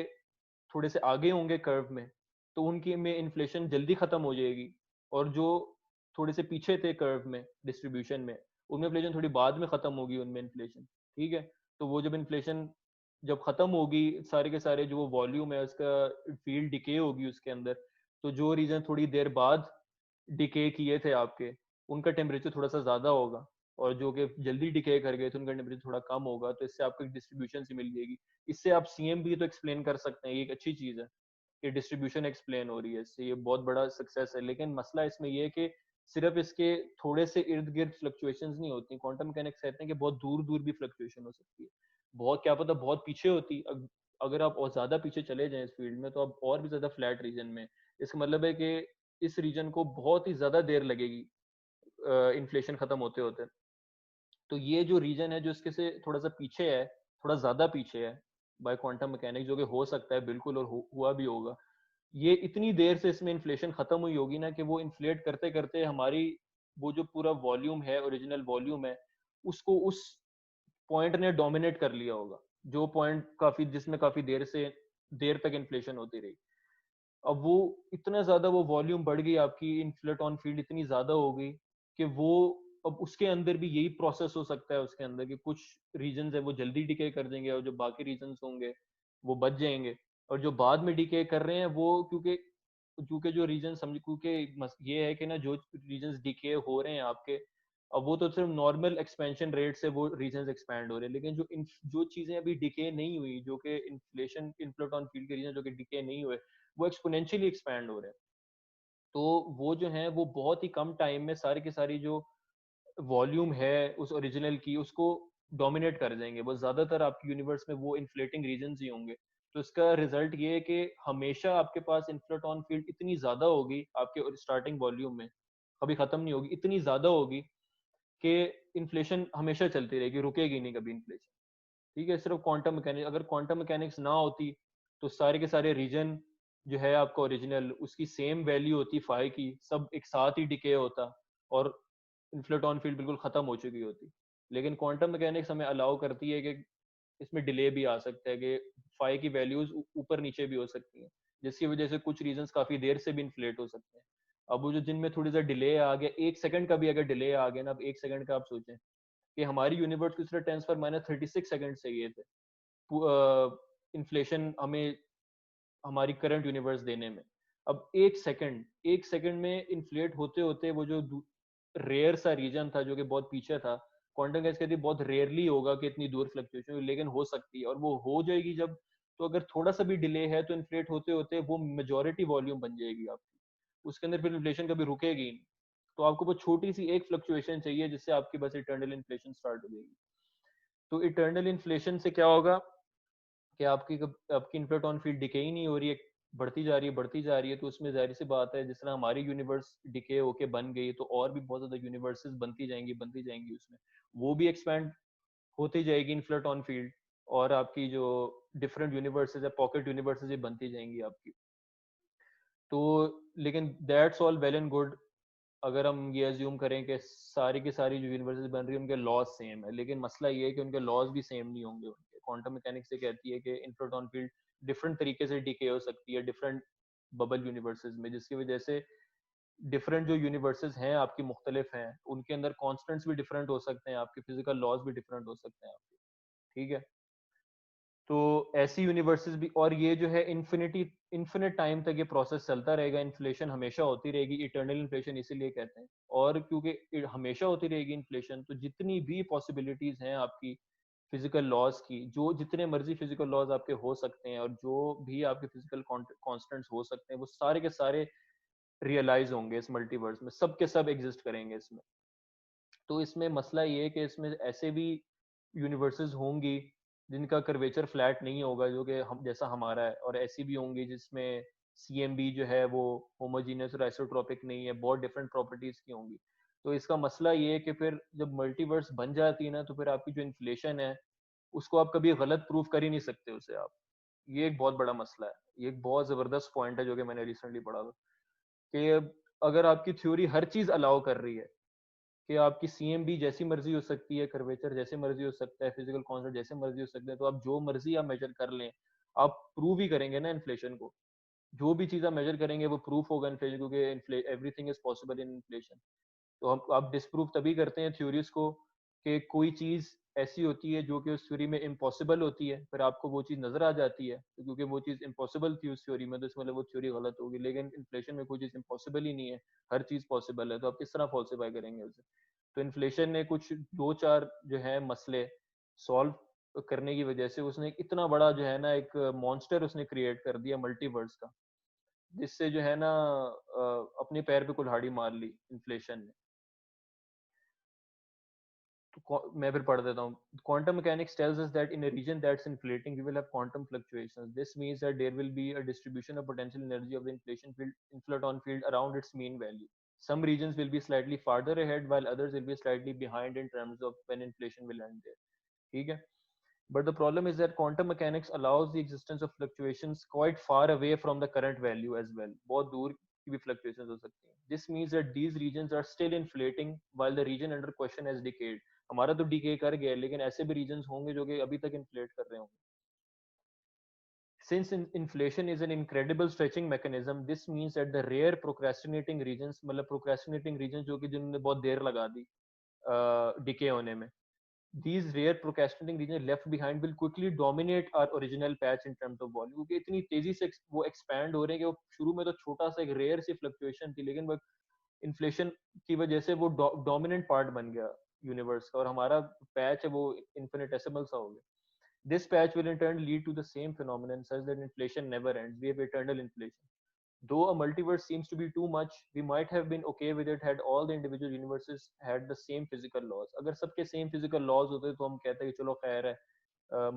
[SPEAKER 1] थोड़े से आगे होंगे कर्व में, तो उनकी में इन्फ्लेशन जल्दी खत्म हो जाएगी। और जो थोड़े से पीछे थे कर्व में डिस्ट्रीब्यूशन में, उनमें इन्फ्लेशन थोड़ी बाद में खत्म होगी उनमें इन्फ्लेशन। ठीक है। तो वो जब इन्फ्लेशन जब खत्म होगी, सारे के सारे जो वो वॉल्यूम है उसका फील्ड डिके होगी उसके अंदर, तो जो रीजन थोड़ी देर बाद डिके किए थे आपके, उनका टेम्परेचर थोड़ा सा ज्यादा होगा, और जो कि जल्दी डिके कर गए थे उनका टेम्परेचर थोड़ा कम होगा। तो इससे आपको एक डिस्ट्रीब्यूशन सी मिल जाएगी। इससे आप सीएम भी तो एक्सप्लेन कर सकते हैं, ये एक अच्छी चीज है कि डिस्ट्रीब्यूशन एक्सप्लेन हो रही है इससे, ये बहुत बड़ा सक्सेस है। लेकिन मसला इसमें ये है कि सिर्फ इसके थोड़े से इर्द गिर्द फ्लक्चुएशंस नहीं होती। क्वांटम मैकेनिक्स कहते हैं कि बहुत दूर दूर भी फ्लक्चुएशन हो सकती है, बहुत क्या पता बहुत पीछे होती। अगर आप और ज्यादा पीछे चले जाएं इस फील्ड में, तो आप और भी ज्यादा फ्लैट रीजन में, इसका मतलब है कि इस रीजन को बहुत ही ज्यादा देर लगेगी इन्फ्लेशन खत्म होते होते। तो ये जो रीजन है जो इसके से थोड़ा सा पीछे है, थोड़ा ज्यादा पीछे है बाय क्वांटम मैकेनिक्स, जो कि हो सकता है बिल्कुल, और हुआ भी होगा, ये इतनी देर से इसमें इन्फ्लेशन खत्म हुई होगी ना, कि वो इन्फ्लेट करते करते हमारी वो जो पूरा वॉल्यूम है, ओरिजिनल वॉल्यूम है, उसको उस पॉइंट ने डोमिनेट कर लिया होगा, जो पॉइंट काफी जिसमें काफी देर तक इन्फ्लेशन होती रही। अब वो इतना ज्यादा वो वॉल्यूम बढ़ गई आपकी, इन्फ्लेटॉन फील्ड इतनी ज्यादा हो गई कि वो अब उसके अंदर भी यही प्रोसेस हो सकता है उसके अंदर, कि कुछ रीजन है वो जल्दी डिके कर देंगे, और जो बाकी रीजन होंगे वो बच जाएंगे। और जो बाद में डिके कर रहे हैं वो, क्योंकि क्योंकि जो रीजन समझ, क्योंकि ये है कि ना जो रीजन डिके हो रहे हैं आपके, अब वो तो सिर्फ नॉर्मल एक्सपेंशन रेट से वो रीजन एक्सपैंड हो रहे हैं। लेकिन जो चीजें अभी डिके नहीं हुई, जो कि इन्फ्लेशन इन्फ्लेटॉन फील्ड के रीजन जो कि डिके नहीं हुए, वो एक्सपोनेंशियली एक्सपैंड हो रहे हैं। तो वो जो है वो बहुत ही कम टाइम में सारी की सारी जो वॉल्यूम है उस ओरिजिनल की, उसको डोमिनेट कर देंगे। वो ज्यादातर आपकी यूनिवर्स में वो इन्फ्लेटिंग रीजन ही होंगे। तो इसका रिजल्ट ये है कि हमेशा आपके पास इन्फ्लेटॉन फील्ड इतनी ज्यादा होगी आपके स्टार्टिंग वॉल्यूम में, कभी खत्म नहीं होगी, इतनी ज्यादा होगी कि इन्फ्लेशन हमेशा चलती रहेगी, रुकेगी नहीं कभी इन्फ्लेशन। ठीक है। सिर्फ क्वांटम मैकेनिक्स, अगर क्वांटम मैकेनिक्स ना होती, तो सारे के सारे रीजन जो है आपका ओरिजिनल, उसकी सेम वैल्यू होती फाई की, सब एक साथ ही डिके होता, और इन्फ्लेटॉन फील्ड बिल्कुल खत्म हो चुकी होती। लेकिन क्वांटम मैकेनिक्स हमें अलाउ करती है कि इसमें डिले भी आ सकता है, कि फाई की वैल्यूज ऊपर नीचे भी हो सकती हैं, जिसकी वजह से कुछ रीजन काफी देर से भी इन्फ्लेट हो सकते हैं। अब वो जो जिनमें थोड़ी सा डिले आ गया, 1 सेकंड का भी अगर डिले आ गया ना, अब 1 सेकंड का आप सोचें कि हमारी यूनिवर्स को सिर्फ 10⁻36 सेकंड चाहिए थे इन्फ्लेशन हमें हमारी करंट यूनिवर्स देने में। अब 1 सेकंड में इन्फ्लेट होते होते वो जो रेयर सा रीजन था जो कि बहुत पीछे था, क्वांटम गैस कहती है बहुत रेयरली होगा कि इतनी दूर फ्लक्चुएशन, लेकिन हो सकती है, और वो हो जाएगी जब, तो अगर थोड़ा सा भी डिले है तो इन्फ्लेट होते होते वो मेजोरिटी वॉल्यूम बन जाएगी आपकी, उसके अंदर फिर इन्फ्लेशन कभी रुकेगी नहीं। तो आपको वो छोटी सी एक फ्लक्चुएशन चाहिए जिससे आपकी बस इटर्नल इन्फ्लेशन स्टार्ट हो जाएगी। तो इटर्नल इन्फ्लेशन से क्या होगा कि आपकी इन्फ्लेटॉन फील्ड डिके ही नहीं हो रही है, बढ़ती जा रही है, तो उसमें जाहिर सी बात है जिस तरह हमारी यूनिवर्स डिके होके बन गई, तो और भी बहुत ज़्यादा यूनिवर्सेस बनती जाएंगी उसमें, वो भी एक्सपैंड होती जाएगी इन फ्लट ऑन फील्ड, और आपकी जो डिफरेंट यूनिवर्सेस है, पॉकेट यूनिवर्सेस ये बनती जाएंगी आपकी। तो लेकिन that's all well and good अगर हम ये अज्यूम करें कि सारी की सारी जो यूनिवर्सेस बन रही है उनके लॉज सेम है, लेकिन मसला ये है कि उनके लॉज भी सेम नहीं होंगे उनके। क्वांटम मैकेनिक्स ये कहती है कि इन्फ्लोटॉन फील्ड डिफरेंट तरीके से डिके हो सकती है डिफरेंट बबल यूनिवर्सेस में, जिसकी वजह से डिफरेंट जो यूनिवर्सेस हैं आपकी मुख्तलिफ हैं, उनके अंदर कॉन्स्टेंट्स भी डिफरेंट हो सकते हैं, आपके फिजिकल लॉज भी डिफरेंट हो सकते हैं आपके, ठीक है। तो ऐसी यूनिवर्सेस भी, और ये जो है इन्फिनिट टाइम तक ये प्रोसेस चलता रहेगा, इन्फ्लेशन हमेशा होती रहेगी, इटर्नल इन्फ्लेशन इसीलिए कहते हैं। और क्योंकि हमेशा होती रहेगी इन्फ्लेशन, तो जितनी भी पॉसिबिलिटीज हैं आपकी फिजिकल लॉज की, जो जितने मर्जी फिजिकल लॉज आपके हो सकते हैं और जो भी आपके फिजिकल कॉन्स्टेंट्स हो सकते हैं, वो सारे के सारे रियलाइज होंगे इस मल्टीवर्स में, सब के सब एग्जिस्ट करेंगे इसमें। तो इसमें मसला ये है कि इसमें ऐसे भी यूनिवर्सेस होंगी जिनका कर्वेचर फ्लैट नहीं होगा, जो कि हम जैसा हमारा है, और ऐसी भी होंगी जिसमें CMB जो है वो होमोजीनियस और आइसोट्रोपिक नहीं है, बहुत डिफरेंट प्रॉपर्टीज की होंगी। तो इसका मसला ये है कि फिर जब मल्टीवर्स बन जाती है ना, तो फिर आपकी जो इन्फ्लेशन है उसको आप कभी गलत प्रूफ कर ही नहीं सकते उसे आप। ये एक बहुत बड़ा मसला है, ये एक बहुत जबरदस्त पॉइंट है जो कि मैंने रिसेंटली पढ़ा था, कि अगर आपकी थ्योरी हर चीज अलाउ कर रही है कि आपकी CMB जैसी मर्जी हो सकती है, कर्वेचर जैसे मर्जी हो सकता है, फिजिकल कॉन्स्टेंट जैसे मर्जी हो सकते हैं, तो आप जो मर्जी आप मेजर कर लें, आप प्रूव ही करेंगे ना इन्फ्लेशन को। जो भी चीज आप मेजर करेंगे वो प्रूफ होगा इन्फ्लेशन, क्योंकि everything is possible in inflation. तो हम आप डिसप्रूव तभी करते हैं थ्योरीज को कि कोई चीज ऐसी होती है जो कि उस थ्योरी में इम्पॉसिबल होती है, फिर आपको वो चीज नजर आ जाती है, तो क्योंकि वो चीज इम्पॉसिबल थी उस थ्योरी में, तो इसमें मतलब वो थ्योरी गलत होगी। लेकिन इन्फ्लेशन में कोई चीज इम्पॉसिबल ही नहीं है, हर चीज पॉसिबल है, तो आप किस तरह फॉल्सिफाई करेंगे उसे। तो इन्फ्लेशन ने कुछ दो चार जो है मसले सॉल्व करने की वजह से उसने एक इतना बड़ा जो है ना एक मॉन्स्टर उसने क्रिएट कर दिया मल्टीवर्स का, जिससे जो है ना अपने पैर पे कुल्हाड़ी मार ली इन्फ्लेशन ने। तो मैं फिर पढ़ देता हूँ। Quantum mechanics tells us that in a region that's inflating, we will have quantum fluctuations. This means that there will be a distribution of potential energy of the inflation field, inflaton field around its mean value. Some regions will be slightly farther ahead, while others will be slightly behind in terms of when inflation will end there. ठीक है? But the problem is that quantum mechanics allows the existence of fluctuations quite far away from the current value as well. बहुत दूर की भी fluctuations हो सकती हैं. This means that these regions are still inflating while the region under question has decayed. हमारा तो decay कर गया है, लेकिन ऐसे भी regions होंगे जो कि अभी तक inflate कर रहे होंगे. Since inflation is an incredible stretching mechanism, this means that the rare procrastinating regions, मतलब procrastinating regions जो कि जिन्होंने बहुत देर लगा दी decay होने में, these rare procrastinating regions left behind will quickly dominate our original patch in terms of volume, क्योंकि इतनी तेजी से वो expand हो रहे हैं कि वो शुरू में तो छोटा सा एक rare सी fluctuation थी, लेकिन वो inflation की वजह से वो dominant part बन गया universe का, और हमारा patch है वो infinitesimal सा हो गया. This patch will in turn lead to the same phenomenon such that inflation never ends. We have eternal inflation. Though a multiverse seems to be too much, we might have been okay with it had all the individual universes had the same physical laws. अगर सबके same physical laws होते तो हम कहते हैं कि चलो खैर है,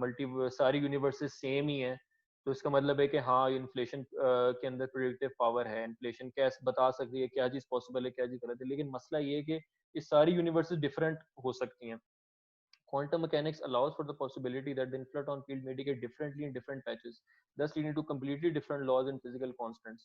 [SPEAKER 1] मल्टीवर्स सारी यूनिवर्सेस सेम ही हैं, तो इसका मतलब है कि हाँ इन्फ्लेशन के अंदर प्रेडिक्टिव पावर है, इन्फ्लेशन कैसे बता सकती है क्या चीज़ पॉसिबल है क्या चीज़ गलत है। लेकिन मसला ये है कि ये सारी यूनिवर्सेस डिफरेंट हो सकती हैं। Quantum mechanics allows for the possibility that the inflaton field may decay differently in different patches, thus leading to completely different laws and physical constants.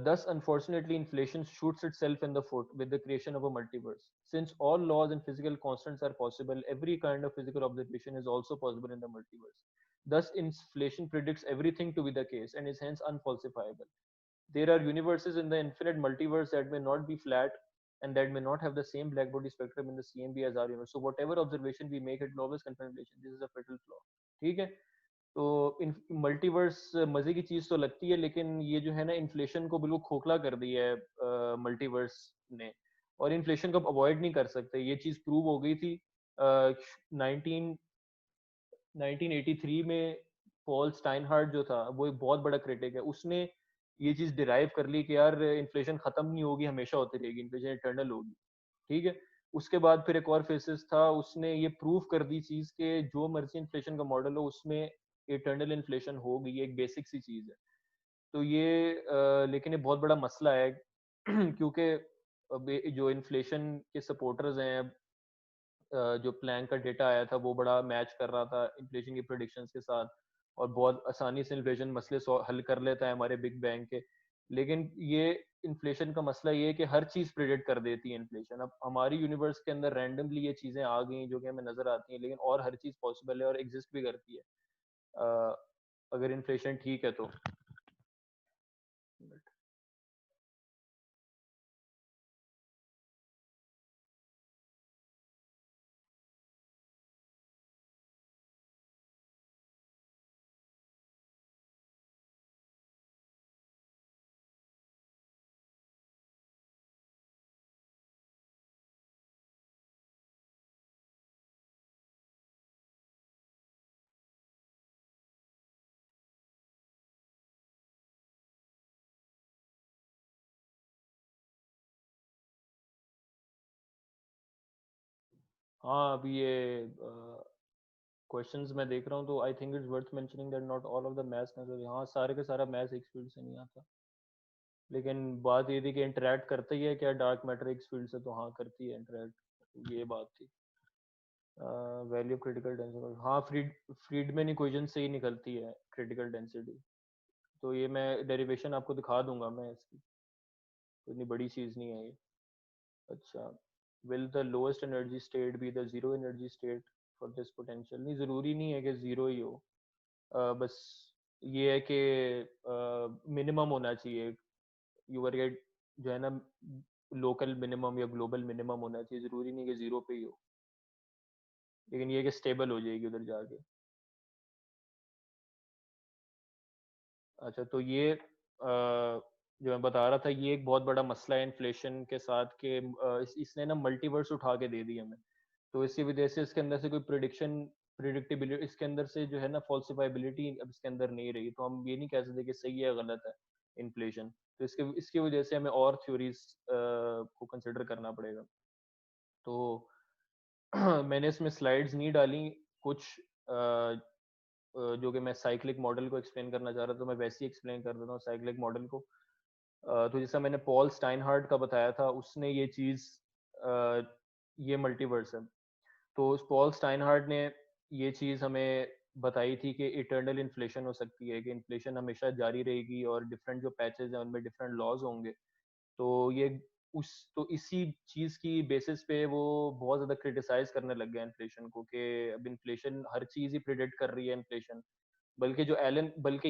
[SPEAKER 1] Thus, unfortunately, inflation shoots itself in the foot with the creation of a multiverse. Since all laws and physical constants are possible, every kind of physical observation is also possible in the multiverse. Thus, inflation predicts everything to be the case and is hence unfalsifiable. There are universes in the infinite multiverse that may not be flat and that may not have the same black body spectrum in the CMB as our universe. So whatever observation we make, it will always confirm inflation. This is a fatal flaw. ठीक है? तो इन multiverse मजे की चीज तो लगती है, लेकिन ये जो है ना इन्फ्लेशन को बिल्कुल खोखला कर दिया है मल्टीवर्स ने, और इन्फ्लेशन को अवॉइड नहीं कर सकते। ये चीज प्रूव हो गई थी 1983 में। पॉल स्टाइनहार्ट जो था वो एक बहुत बड़ा क्रिटिक है, उसने ये चीज डिराइव कर ली कि यार इन्फ्लेशन खत्म नहीं होगी, हमेशा होती रहेगी, इन्फ्लेशन इटर्नल होगी। ठीक है, उसके बाद फिर एक और फेसिस था, उसने ये प्रूव कर दी चीज के जो मर्जी इन्फ्लेशन का मॉडल हो उसमें इटर्नल इन्फ्लेशन हो गई, एक बेसिक सी चीज़ है। तो ये लेकिन ये बहुत बड़ा मसला है क्योंकि अब जो इन्फ्लेशन के सपोर्टर्स हैं, जो प्लान का डेटा आया था वो बड़ा मैच कर रहा था इन्फ्लेशन की प्रिडिक्शंस के साथ, और बहुत आसानी से इन्फ्लेशन मसले हल कर लेता है हमारे बिग बैंक के। लेकिन ये इन्फ्लेशन का मसला ये है कि हर चीज़ प्रिडिक्ट कर देती है इन्फ्लेशन। अब हमारी यूनिवर्स के अंदर रैंडमली ये चीज़ें आ गई जो कि हमें नज़र आती हैं, लेकिन और हर चीज़ पॉसिबल है और एग्जिस्ट भी करती है अगर इन्फ्लेशन ठीक है तो। हाँ, अभी ये क्वेश्चंस मैं देख रहा हूँ तो I think it's worth mentioning that not all of the maths necessary. हाँ, सारे का सारा मैथ्स एक फील्ड से नहीं आता, लेकिन बात ये थी कि इंटरेक्ट करती है क्या डार्क मैटर एक फील्ड से, तो हाँ करती है इंटरेक्ट, ये बात थी। वैल्यू ऑफ क्रिटिकल डेंसिटी, हाँ फ्रीडमैन इक्वेशन से ही निकलती है क्रिटिकल डेंसिटी। तो ये मैं डेरिवेशन आपको दिखा दूंगा मैं इसकी, इतनी बड़ी चीज़ नहीं है ये। अच्छा, will the lowest energy state be the zero energy state for this potential? नहीं, ज़रूरी नहीं है कि ज़ीरो ही हो, बस ये है कि मिनिमम होना चाहिए। यूवर गेट जो है ना, लोकल मिनिमम या ग्लोबल मिनिमम होना चाहिए, ज़रूरी नहीं कि ज़ीरो पे ही हो, लेकिन ये है कि स्टेबल हो जाएगी उधर जाके। अच्छा, तो ये जो मैं बता रहा था, ये एक बहुत बड़ा मसला है इन्फ्लेशन के साथ कि इसने ना मल्टीवर्स उठा के दे दी हमें। तो इसकी वजह से इसके अंदर से कोई प्रिडिक्टेबिलिटी इसके अंदर से जो है ना, फॉल्सिफाइबिलिटी अब इसके अंदर नहीं रही। तो हम ये नहीं कह सकते कि सही है गलत है इन्फ्लेशन। तो इसके इसकी वजह से हमें और थ्योरीज को कंसिडर करना पड़ेगा। तो मैंने इसमें स्लाइड्स नहीं डाली कुछ, जो कि मैं साइक्लिक मॉडल को एक्सप्लेन करना चाह रहा था, तो मैं वैसे ही एक्सप्लेन कर देता हूँ साइक्लिक मॉडल को। तो जैसा मैंने पॉल स्टाइनहार्ट का बताया था, उसने ये चीज़ ये मल्टीवर्स है। तो उस पॉल स्टाइनहार्ट ने ये चीज़ हमें बताई थी कि इटर्नल इन्फ्लेशन हो सकती है, कि इन्फ्लेशन हमेशा जारी रहेगी और डिफरेंट जो पैचेस हैं उनमें डिफरेंट लॉज होंगे। तो ये उस तो इसी चीज़ की बेसिस पे वो बहुत ज़्यादा क्रिटिसाइज करने लग गए इन्फ्लेशन को, कि अब इन्फ्लेशन हर चीज़ ही प्रिडिक्ट कर रही है इन्फ्लेशन। बल्कि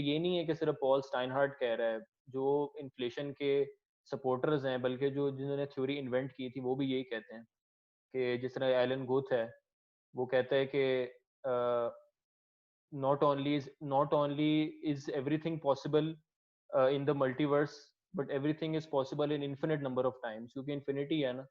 [SPEAKER 1] ये नहीं है कि सिर्फ पॉल स्टाइनहार्ट कह रहा है, जो इन्फ्लेशन के सपोर्टर्स हैं, बल्कि जो जिन्होंने थ्योरी इन्वेंट की थी वो भी यही कहते हैं, कि जिस तरह एलन गुथ है, वो कहता है कि not only is everything possible in the multiverse, but everything is possible in infinite number of times, क्योंकि इन्फिनिटी है ना,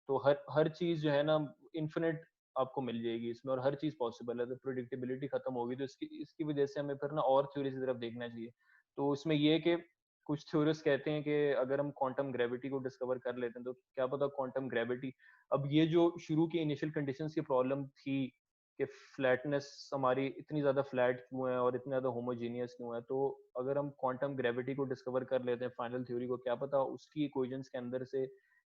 [SPEAKER 1] तो हर चीज जो है ना इन्फिनिट आपको मिल जाएगी इसमें, और हर चीज पॉसिबल है। तो प्रिडिक्टेबिलिटी खत्म होगी, तो इसकी इसकी वजह से हमें फिर ना और थ्योरी की तरफ देखना चाहिए। तो उसमें ये है कि कुछ थ्योरिस्ट कहते हैं कि अगर हम क्वांटम ग्रेविटी को डिस्कवर कर लेते हैं तो क्या पता क्वांटम ग्रेविटी, अब ये जो शुरू की इनिशियल कंडीशंस की प्रॉब्लम थी कि फ्लैटनेस हमारी इतनी ज़्यादा फ्लैट क्यों है और इतनी ज़्यादा होमोजीनियस क्यों है, तो अगर हम क्वांटम ग्रेविटी को डिस्कवर कर लेते हैं फाइनल थ्योरी को, क्या पता उसकी इक्वेशंस के अंदर से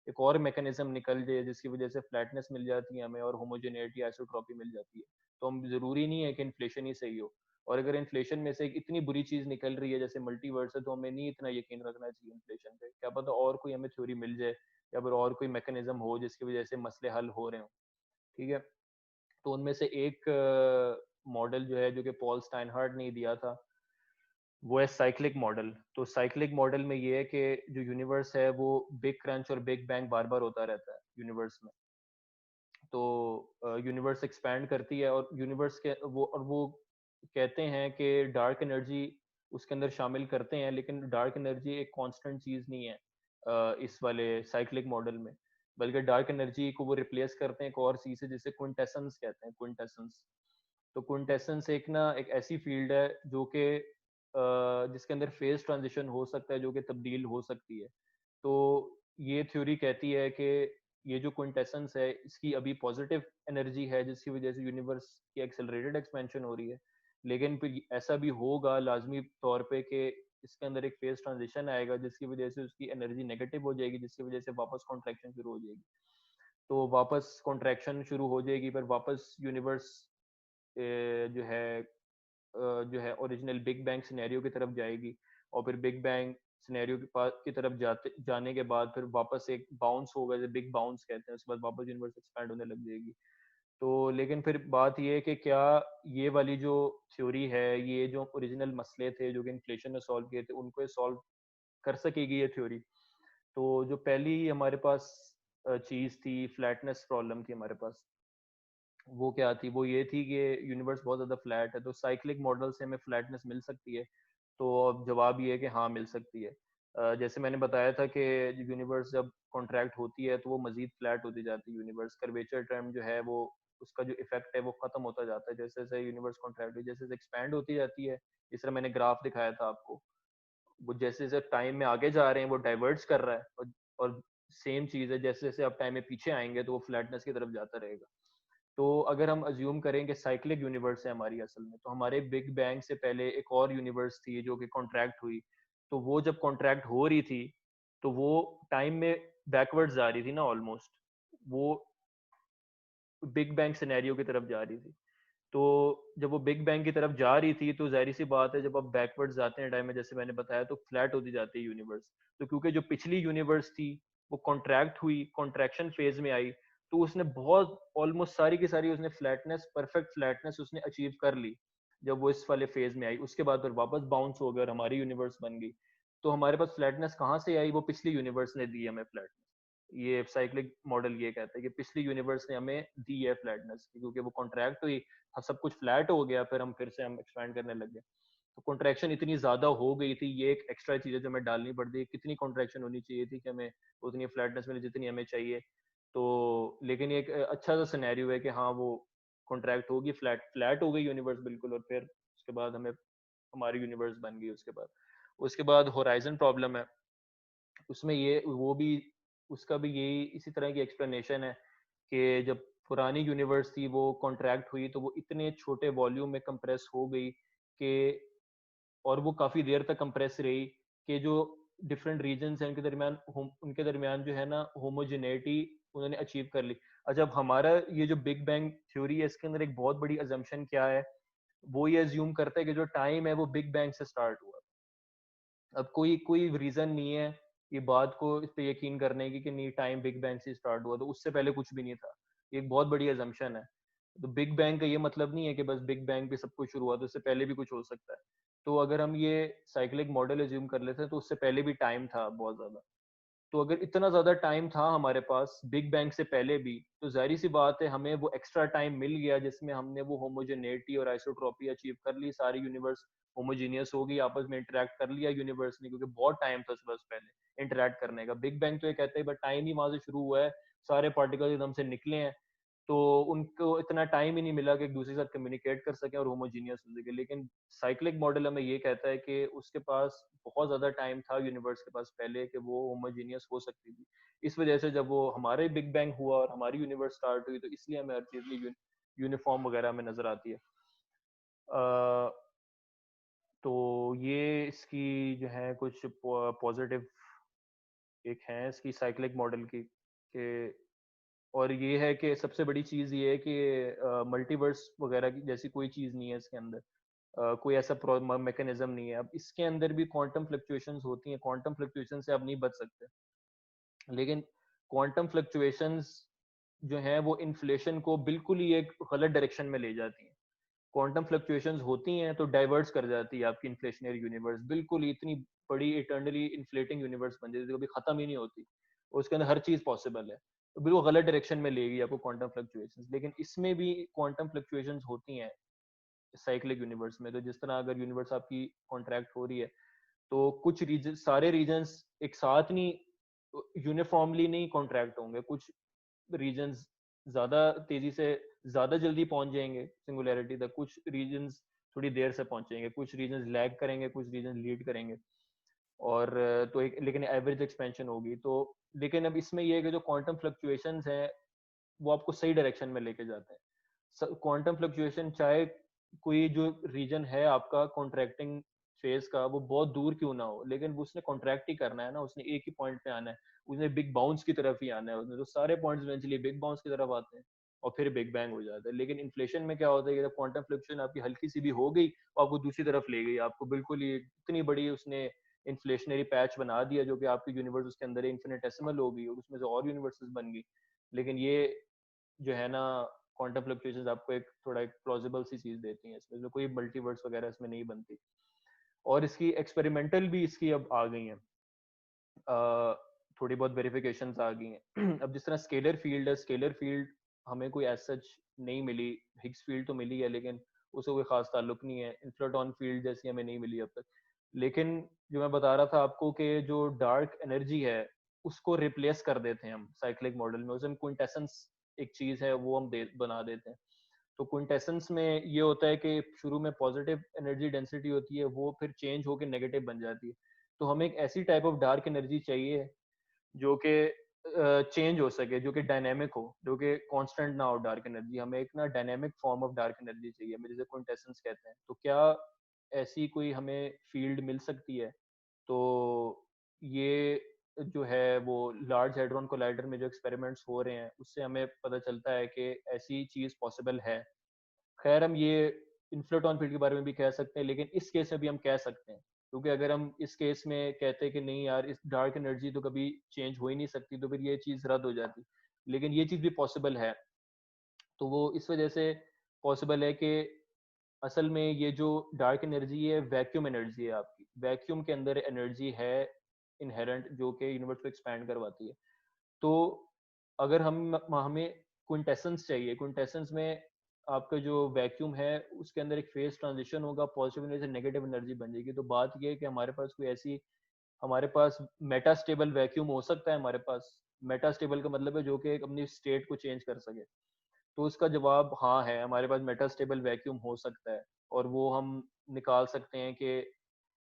[SPEAKER 1] एक और मैकेनिज्म निकल जाए जिसकी वजह से फ्लैटनेस मिल जाती है हमें और होमोजेनिटी आइसोट्रॉपी मिल जाती है। तो हम ज़रूरी नहीं है कि इन्फ्लेशन ही सही हो, और अगर इन्फ्लेशन में से एक इतनी बुरी चीज़ निकल रही है जैसे मल्टीवर्स है, तो हमें नहीं इतना यकीन रखना चाहिए इन्फ्लेशन पे। क्या पता और कोई हमें थ्योरी मिल जाए या फिर और कोई मैकेनिज्म हो जिसकी वजह से मसले हल हो रहे हो। ठीक है, तो उनमें से एक मॉडल जो है, जो कि पॉल स्टाइनहार्ट ने दिया था, वो है साइक्लिक मॉडल। तो साइक्लिक मॉडल में ये है कि जो यूनिवर्स है वो बिग क्रंच और बिग बैंग बार बार होता रहता है यूनिवर्स में। तो यूनिवर्स एक्सपैंड करती है और यूनिवर्स के वो कहते हैं कि डार्क एनर्जी उसके अंदर शामिल करते हैं, लेकिन डार्क एनर्जी एक कांस्टेंट चीज़ नहीं है इस वाले साइक्लिक मॉडल में, बल्कि डार्क एनर्जी को वो रिप्लेस करते हैं एक और चीज़ से जिसे क्विंटेसेंस कहते हैं, क्विंटेसेंस। तो क्विंटेसेंस एक ऐसी फील्ड है जो कि जिसके अंदर फेज ट्रांजिशन हो सकता है, जो कि तब्दील हो सकती है। तो ये थ्योरी कहती है कि ये जो क्विंटेसेंस है इसकी अभी पॉजिटिव एनर्जी है जिसकी वजह से यूनिवर्स की एक्सेलरेटेड एक्सपेंशन हो रही है, लेकिन फिर ऐसा भी होगा लाजमी तौर पे कि इसके अंदर एक फेज ट्रांजिशन आएगा जिसकी वजह से उसकी एनर्जी नेगेटिव हो जाएगी, जिसकी वजह से वापस कॉन्ट्रैक्शन शुरू हो जाएगी। तो वापस कॉन्ट्रैक्शन शुरू हो जाएगी, फिर वापस यूनिवर्स जो है ओरिजिनल बिग बैंग सिनेरियो की तरफ जाएगी, और फिर बिग बैंग सिनेरियो के पास की तरफ जाने के बाद फिर वापस एक बाउंस होगा, जैसे बिग बाउंस कहते हैं, उसके बाद वापस यूनिवर्स एक्सपैंड होने लग जाएगी। तो लेकिन फिर बात ये है कि क्या ये वाली जो थ्योरी है, ये जो ओरिजिनल मसले थे जो कि इन्फ्लेशन ने सॉल्व किए थे, उनको ये सॉल्व कर सकेगी ये थ्योरी? तो जो पहली हमारे पास चीज़ थी, फ्लैटनेस प्रॉब्लम थी हमारे पास, वो क्या थी? वो ये थी कि यूनिवर्स बहुत ज़्यादा फ्लैट है, तो साइक्लिक मॉडल से हमें फ्लैटनेस मिल सकती है? तो अब जवाब ये है कि हाँ, मिल सकती है। जैसे मैंने बताया था कि यूनिवर्स जब कॉन्ट्रैक्ट होती है तो वो मज़ीद फ्लैट होती जाती है यूनिवर्स। कर्वेचर टर्म जो है वो, उसका जो इफेक्ट है वो ख़त्म होता जाता है जैसे जैसे यूनिवर्स कॉन्ट्रैक्ट, जैसे जैसे एक्सपैंड होती जाती है। जिस तरह मैंने ग्राफ दिखाया था आपको, वो जैसे जैसे टाइम में आगे जा रहे हैं वो डाइवर्ट्स कर रहा है, और सेम चीज़ है, जैसे जैसे आप टाइम में पीछे आएंगे तो वो फ्लैटनेस की तरफ जाता रहेगा। तो अगर हम अज्यूम करें कि साइक्लिक यूनिवर्स है हमारी असल में, तो हमारे बिग बैंग से पहले एक और यूनिवर्स थी जो कि कॉन्ट्रैक्ट हुई। तो वो जब कॉन्ट्रैक्ट हो रही थी तो वो टाइम में बैकवर्ड्स जा रही थी ना, ऑलमोस्ट वो बिग बैंग सिनेरियो की तरफ जा रही थी। तो जब वो बिग बैंग की तरफ जा रही थी तो जाहिर सी बात है, जब आप बैकवर्ड जाते हैं टाइम में, जैसे मैंने बताया, तो फ्लैट होती जाती है यूनिवर्स। तो क्योंकि जो पिछली यूनिवर्स थी वो कॉन्ट्रैक्ट हुई, कॉन्ट्रैक्शन फेज में आई, तो उसने बहुत ऑलमोस्ट सारी की सारी उसने फ्लैटनेस, परफेक्ट फ्लैटनेस उसने अचीव कर ली जब वो इस वाले फेज में आई। उसके बाद फिर वापस बाउंस हो गया और हमारी यूनिवर्स बन गई। तो हमारे पास फ्लैटनेस कहाँ से आई? वो पिछली यूनिवर्स ने दी हमें फ्लैटनेस। ये साइक्लिक मॉडल ये कहता है कि पिछली यूनिवर्स ने हमें दी है फ्लैटनेस, क्योंकि वो कॉन्ट्रैक्ट हुई, सब कुछ फ्लैट हो गया, फिर हम एक्सपैंड करने लग गए। तो कॉन्ट्रैक्शन इतनी ज्यादा हो गई थी, ये एक एक्स्ट्रा चीज है जो हमें डालनी पड़ती है। कितनी कॉन्ट्रैक्शन होनी चाहिए थी कि हमें उतनी फ्लैटनेस मिले जितनी हमें चाहिए? तो लेकिन ये एक अच्छा सा सिनेरियो है कि हाँ, वो कॉन्ट्रैक्ट होगी, फ्लैट फ्लैट हो गई यूनिवर्स बिल्कुल, और फिर उसके बाद हमें हमारी यूनिवर्स बन गई। उसके बाद होराइजन प्रॉब्लम है, उसमें ये वो भी, उसका भी यही इसी तरह की एक्सप्लेनेशन है कि जब पुरानी यूनिवर्स थी वो कॉन्ट्रैक्ट हुई तो वो इतने छोटे वॉल्यूम में कंप्रेस हो गई कि, और वो काफी देर तक कंप्रेस रही कि जो डिफरेंट रीजन्स हैं उनके दरमियान जो है ना, होमोजेनिटी उन्होंने अचीव कर ली। अच्छा, अब हमारा ये जो बिग बैंग थ्योरी है, इसके अंदर एक बहुत बड़ी अजम्पशन क्या है? वो ये अज्यूम करता है कि जो टाइम है वो बिग बैंग से स्टार्ट हुआ। अब कोई कोई रीजन नहीं है ये बात को इस पे यकीन करने की कि नहीं, टाइम बिग बैंग से स्टार्ट हुआ, तो उससे पहले कुछ भी नहीं था। ये एक बहुत बड़ी अजम्पशन है। तो बिग बैंग का ये मतलब नहीं है कि बस बिग बैंग पे सब कुछ शुरू हुआ, तो उससे पहले भी कुछ हो सकता है। तो अगर हम ये साइक्लिक मॉडल एज्यूम कर लेते हैं तो उससे पहले भी टाइम था बहुत ज्यादा। तो अगर इतना ज्यादा टाइम था हमारे पास बिग बैंग से पहले भी, तो जाहिर सी बात है हमें वो एक्स्ट्रा टाइम मिल गया जिसमें हमने वो होमोजेनिटी और आइसोट्रॉपी अचीव कर ली। सारी यूनिवर्स होमोजीनियस हो गई, आपस में इंटरेक्ट कर लिया यूनिवर्स ने, क्योंकि बहुत टाइम था उसके पास पहले इंटरेक्ट करने का। बिग बैंग तो ये कहते हैं बट टाइम ही वहां से शुरू हुआ है, सारे पार्टिकल्स एकदम से निकले हैं, तो उनको इतना टाइम ही नहीं मिला कि एक दूसरे के साथ कम्युनिकेट कर सके और होमोजीनियस हो सके। लेकिन साइक्लिक मॉडल हमें ये कहता है कि उसके पास बहुत ज्यादा टाइम था यूनिवर्स के पास पहले कि वो होमोजीनियस हो सकती थी। इस वजह से जब वो हमारे बिग बैंग हुआ और हमारी यूनिवर्स स्टार्ट हुई, तो इसलिए हमें हर चीज में यूनिफॉर्म वगैरह में नजर आती है। तो ये इसकी जो है कुछ पॉजिटिव एक है इसकी साइक्लिक मॉडल की कि, और ये है कि सबसे बड़ी चीज ये है कि मल्टीवर्स वगैरह की जैसी कोई चीज नहीं है इसके अंदर। कोई ऐसा मैकेनिज्म नहीं है। अब इसके अंदर भी क्वांटम फ्लक्चुएशंस होती हैं, क्वांटम फ्लक्चुएशन से आप नहीं बच सकते, लेकिन क्वांटम फ्लक्चुएशंस जो हैं वो इन्फ्लेशन को बिल्कुल ही एक गलत डायरेक्शन में ले जाती हैं। क्वांटम फ्लक्चुएशंस होती हैं तो डाइवर्ट्स कर जाती है आपकी इन्फ्लेशनरी यूनिवर्स, बिल्कुल ही इतनी बड़ी इटर्नली इन्फ्लेटिंग यूनिवर्स बन जाती है, कभी खत्म ही नहीं होती, और उसके अंदर हर चीज पॉसिबल है। तो बिल्कुल गलत डायरेक्शन में लेगी आपको क्वांटम फ्लक्चुएशंस। लेकिन इसमें भी क्वांटम फ्लक्चुएशंस होती हैं साइक्लिक यूनिवर्स में। तो जिस तरह अगर यूनिवर्स आपकी कॉन्ट्रैक्ट हो रही है तो कुछ रीजन, सारे रीजन्स एक साथ नहीं यूनिफॉर्मली नहीं कॉन्ट्रैक्ट होंगे। कुछ रीजन्स ज्यादा तेजी से, ज्यादा जल्दी पहुंच जाएंगे सिंगुलैरिटी तक, कुछ रीजन्स थोड़ी देर से पहुंचेंगे, कुछ रीजन्स लैग करेंगे, कुछ रीजन्स लीड करेंगे, और तो एक लेकिन एवरेज एक्सपेंशन होगी। तो लेकिन अब इसमें यह है कि जो क्वांटम फ्लक्चुएशंस हैं वो आपको सही डायरेक्शन में लेके जाते हैं। क्वांटम फ्लक्चुएशन चाहे कोई जो रीजन है आपका कॉन्ट्रैक्टिंग फेज का वो बहुत दूर क्यों ना हो, लेकिन वो उसने कॉन्ट्रैक्ट ही करना है ना, उसने एक ही पॉइंट पे आना है, उसने बिग बाउंस की तरफ ही आना है, उसने तो सारे पॉइंट्स इवेंचुअली बिग बाउंस की तरफ आते हैं और फिर बिग बैंग हो जाता है। लेकिन इन्फ्लेशन में क्या होता है कि जब क्वांटम फ्लक्चुएशन आपकी हल्की सी भी हो गई वो आपको दूसरी तरफ ले गई, आपको बिल्कुल ही इतनी बड़ी उसने इन्फ्लेशनरी पैच बना दिया जो कि आपकी यूनिवर्स उसके अंदर इन्फिनिटेसिमल हो गई और उसमें से और यूनिवर्सेस बन गई। लेकिन ये जो है ना क्वांटम फ्लक्चुएशंस आपको एक थोड़ा एक प्लॉजिबल सी चीज देती हैं, इसमें कोई मल्टीवर्स वगैरह इसमें नहीं बनती। और इसकी एक्सपेरिमेंटल भी इसकी अब आ गई हैं, थोड़ी बहुत वेरिफिकेशंस आ गई हैं। अब जिस तरह स्केलर फील्ड है, स्केलर फील्ड हमें कोई एज सच नहीं मिली, हिग्स फील्ड तो मिली है लेकिन उससे कोई खास ताल्लुक नहीं है, इन्फ्लेटॉन फील्ड जैसी हमें नहीं मिली अब तक। लेकिन जो मैं बता रहा था आपको कि जो डार्क एनर्जी है उसको रिप्लेस कर देते हैं हम साइक्लिक मॉडल में, उसमें क्विंटेसेंस एक चीज है वो हम बना देते हैं। तो क्विंटेसेंस में ये होता है कि शुरू में पॉजिटिव एनर्जी डेंसिटी होती है, वो फिर चेंज होकर नेगेटिव बन जाती है। तो हमें एक ऐसी टाइप ऑफ डार्क एनर्जी चाहिए जो कि चेंज हो सके, जो कि डायनेमिक हो, जो कि कांस्टेंट ना हो डार्क एनर्जी। हमें एक ना dynamic form of dark energy चाहिए, हमें जिसे क्विंटेसेंस कहते हैं। तो क्या ऐसी कोई हमें फील्ड मिल सकती है? तो ये जो है वो लार्ज हैड्रॉन कोलाइडर में जो एक्सपेरिमेंट्स हो रहे हैं उससे हमें पता चलता है कि ऐसी चीज पॉसिबल है। खैर हम ये इन्फ्लेटॉन फील्ड के बारे में भी कह सकते हैं, लेकिन इस केस में भी हम कह सकते हैं, क्योंकि अगर हम इस केस में कहते हैं कि नहीं यार इस डार्क एनर्जी तो कभी चेंज हो ही नहीं सकती, तो फिर ये चीज रद्द हो जाती। लेकिन ये चीज भी पॉसिबल है, तो वो इस वजह से पॉसिबल है कि असल में ये जो डार्क एनर्जी है वैक्यूम एनर्जी है, आपकी वैक्यूम के अंदर एनर्जी है इनहेरेंट जो कि यूनिवर्स को एक्सपैंड करवाती है। तो अगर हमें क्विंटेसेंस चाहिए, क्विंटेसेंस में आपका जो वैक्यूम है उसके अंदर एक फेज ट्रांजिशन होगा, पॉजिटिव एनर्जी से नेगेटिव एनर्जी बन जाएगी। तो बात ये है कि हमारे पास कोई ऐसी, हमारे पास मेटास्टेबल वैक्यूम हो सकता है हमारे पास। मेटास्टेबल का मतलब है जो कि अपनी स्टेट को चेंज कर सके। तो उसका जवाब हाँ है, हमारे पास मेटास्टेबल वैक्यूम हो सकता है। और वो हम निकाल सकते हैं कि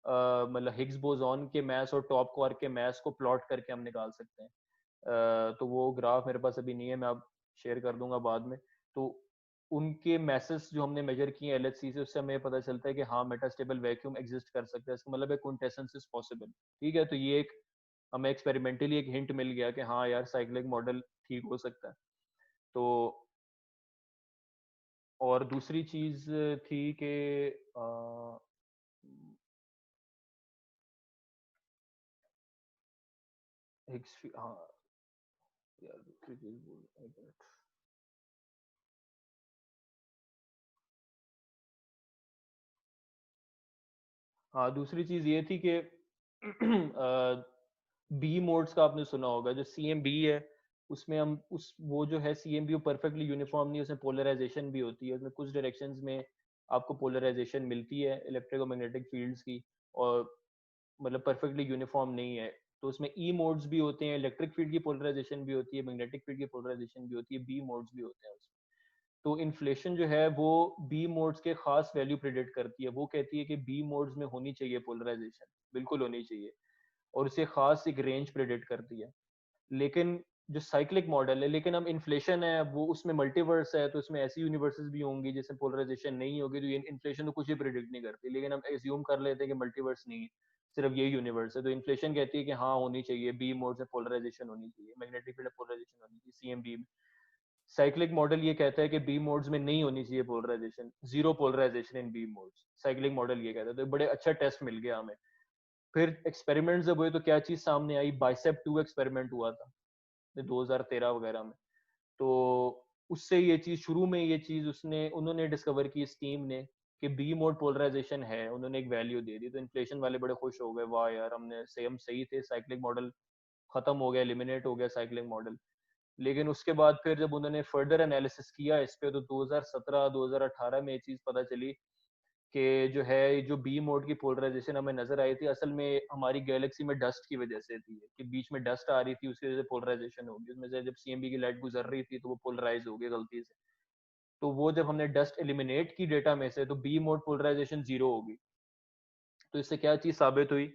[SPEAKER 1] मतलब हिग्स बोसॉन के मास और टॉप क्वार्क के मास को प्लॉट करके हम निकाल सकते हैं। तो वो ग्राफ मेरे पास अभी नहीं है, मैं अब शेयर कर दूंगा बाद में। तो उनके मैसेज जो हमने मेजर किए एलएचसी से, उससे हमें पता चलता है कि हाँ मेटास्टेबल वैक्यूम एग्जिस्ट कर सकता है, इसका मतलब है क्विंटेसेंस इज पॉसिबल। ठीक है, तो ये एक हमें एक्सपेरिमेंटली एक हिंट मिल गया कि हाँ यार साइक्लिक मॉडल ठीक हो सकता है। तो और दूसरी चीज थी कि हाँ यार दूसरी चीज एक मिनट। हाँ दूसरी चीज ये थी कि बी मोड्स का आपने सुना होगा, जो सी एम बी है उसमें हम उस वो जो है C M B perfectly uniform नहीं, उसमें पोलराइजेशन भी होती है, उसमें कुछ डायरेक्शंस में आपको पोलराइजेशन मिलती है इलेक्ट्रोमैग्नेटिक फील्ड्स की, और मतलब परफेक्टली यूनिफॉर्म नहीं है। तो उसमें ई मोड्स भी होते हैं, इलेक्ट्रिक फील्ड की पोलराइजेशन भी होती है, मैग्नेटिक फील्ड की पोलराइजेशन भी होती है, बी मोड्स भी होते हैं उसमें। तो इन्फ्लेशन जो है वो बी मोड्स के खास वैल्यू प्रिडिक्ट करती है, वो कहती है कि बी मोड्स में होनी चाहिए पोलराइजेशन, बिल्कुल होनी चाहिए, और उसे खास एक रेंज प्रिडिक्ट करती है। लेकिन जो साइक्लिक मॉडल है, लेकिन अब इन्फ्लेशन है वो उसमें मल्टीवर्स है, तो उसमें ऐसी यूनिवर्सेस भी होंगी जिसमें पोलराइजेशन नहीं होगी, तो ये इन्फ्लेशन तो कुछ ही प्रिडिक्ट नहीं करती। लेकिन हम एज्यूम कर लेते हैं कि मल्टीवर्स नहीं है, सिर्फ ये यूनिवर्स है, तो इन्फ्लेशन कहती है कि हाँ होनी चाहिए, बी मोड में पोलराइजेशन होनी चाहिए, मैग्नेटिक फील्ड पोलराइजेशन होनी चाहिए सीएमबी में। साइक्लिक मॉडल ये कहता है कि बी मोड्स में नहीं होनी चाहिए polarisation, zero polarisation in B modes, cyclic model ये कहता है। तो बड़े अच्छा टेस्ट मिल गया हमें। फिर एक्सपेरिमेंट जब हुए तो क्या चीज सामने आई, बाइसेप 2 एक्सपेरिमेंट हुआ था 2013 वगैरह में। तो उससे ये चीज शुरू में ये चीज उन्होंने डिस्कवर की इस टीम ने कि बी मोड पोलराइजेशन है, उन्होंने एक वैल्यू दे दी। तो इन्फ्लेशन वाले बड़े खुश हो गए, वाह यार हम सही थे, साइक्लिक मॉडल खत्म हो गया, एलिमिनेट हो गया साइक्लिक मॉडल। लेकिन उसके बाद फिर जब उन्होंने फर्दर एनालिसिस किया इस पे, तो 2017-2018 में ये चीज पता चली कि जो है जो बी मोड की पोलराइजेशन हमें नजर आई थी, असल में हमारी गैलेक्सी में डस्ट की वजह से थी, कि बीच में डस्ट आ रही थी, उसकी वजह से पोलराइजेशन होगी, उसमें से जब सीएमबी की लाइट गुजर रही थी तो वो पोलराइज हो गई गलती से। तो वो जब हमने डस्ट एलिमिनेट की डेटा में से, तो बी मोड पोलराइजेशन जीरो होगी। तो इससे क्या चीज साबित हुई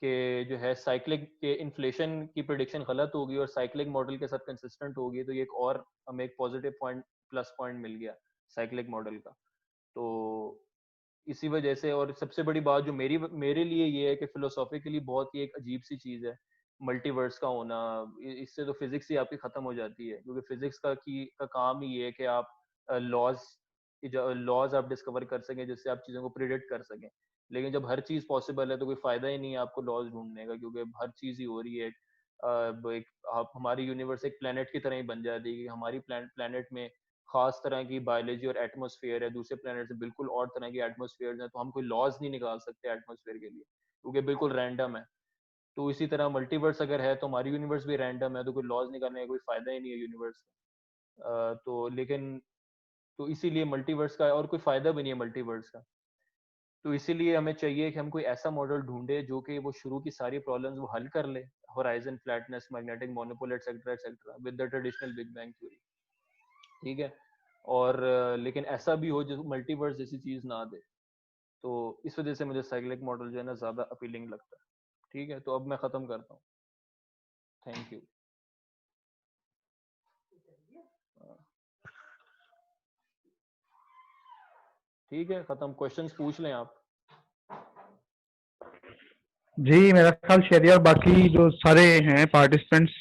[SPEAKER 1] कि जो है साइक्लिक के इन्फ्लेशन की प्रिडिक्शन गलत होगी और साइक्लिक मॉडल के साथ कंसिस्टेंट होगी। तो ये एक और हमें एक पॉजिटिव पॉइंट, प्लस पॉइंट मिल गया साइक्लिक मॉडल का। तो इसी वजह से, और सबसे बड़ी बात जो मेरे लिए ये है कि फिलोसॉफिकली बहुत ही एक अजीब सी चीज़ है मल्टीवर्स का होना। इससे तो फिजिक्स ही आपकी खत्म हो जाती है, क्योंकि फिजिक्स का काम ही ये है कि आप लॉज आप डिस्कवर कर सकें जिससे आप चीज़ों को प्रिडिक्ट कर सकें। लेकिन जब हर चीज़ पॉसिबल है तो कोई फ़ायदा ही नहीं है आपको लॉज ढूंढने का, क्योंकि हर चीज़ ही हो रही है। एक आप हमारी यूनिवर्स एक प्लेनेट की तरह ही बन जाती है कि हमारी प्लेनेट में खास तरह की बायोलॉजी और एटमॉस्फेयर है, दूसरे प्लेनेट से बिल्कुल और तरह की एटमॉस्फेयर है, तो हम कोई लॉज नहीं निकाल सकते एटमॉस्फेयर के लिए, क्योंकि बिल्कुल रैंडम है। तो इसी तरह मल्टीवर्स अगर है तो हमारी यूनिवर्स भी रैंडम है, तो कोई लॉज निकालने का कोई फायदा ही नहीं है यूनिवर्स का। तो लेकिन तो इसीलिए मल्टीवर्स का और कोई फायदा भी नहीं है मल्टीवर्स का। तो इसीलिए हमें चाहिए कि हम कोई ऐसा मॉडल ढूंढे जो कि वो शुरू की सारी प्रॉब्लम्स वो हल कर ले, horizon flatness, magnetic monopole etcetera etcetera, with the traditional big bang theory. ठीक है। और लेकिन ऐसा भी हो जो मल्टीवर्स जैसी चीज ना दे। तो इस वजह से मुझे साइक्लिक मॉडल जो है ना ज्यादा अपीलिंग लगता है। ठीक है, तो अब मैं खत्म करता हूँ। Thank you. ठीक है, खत्म। क्वेश्चंस पूछ लें आप।
[SPEAKER 6] जी मेरा ख्याल शहरियार बाकी जो सारे हैं पार्टिसिपेंट्स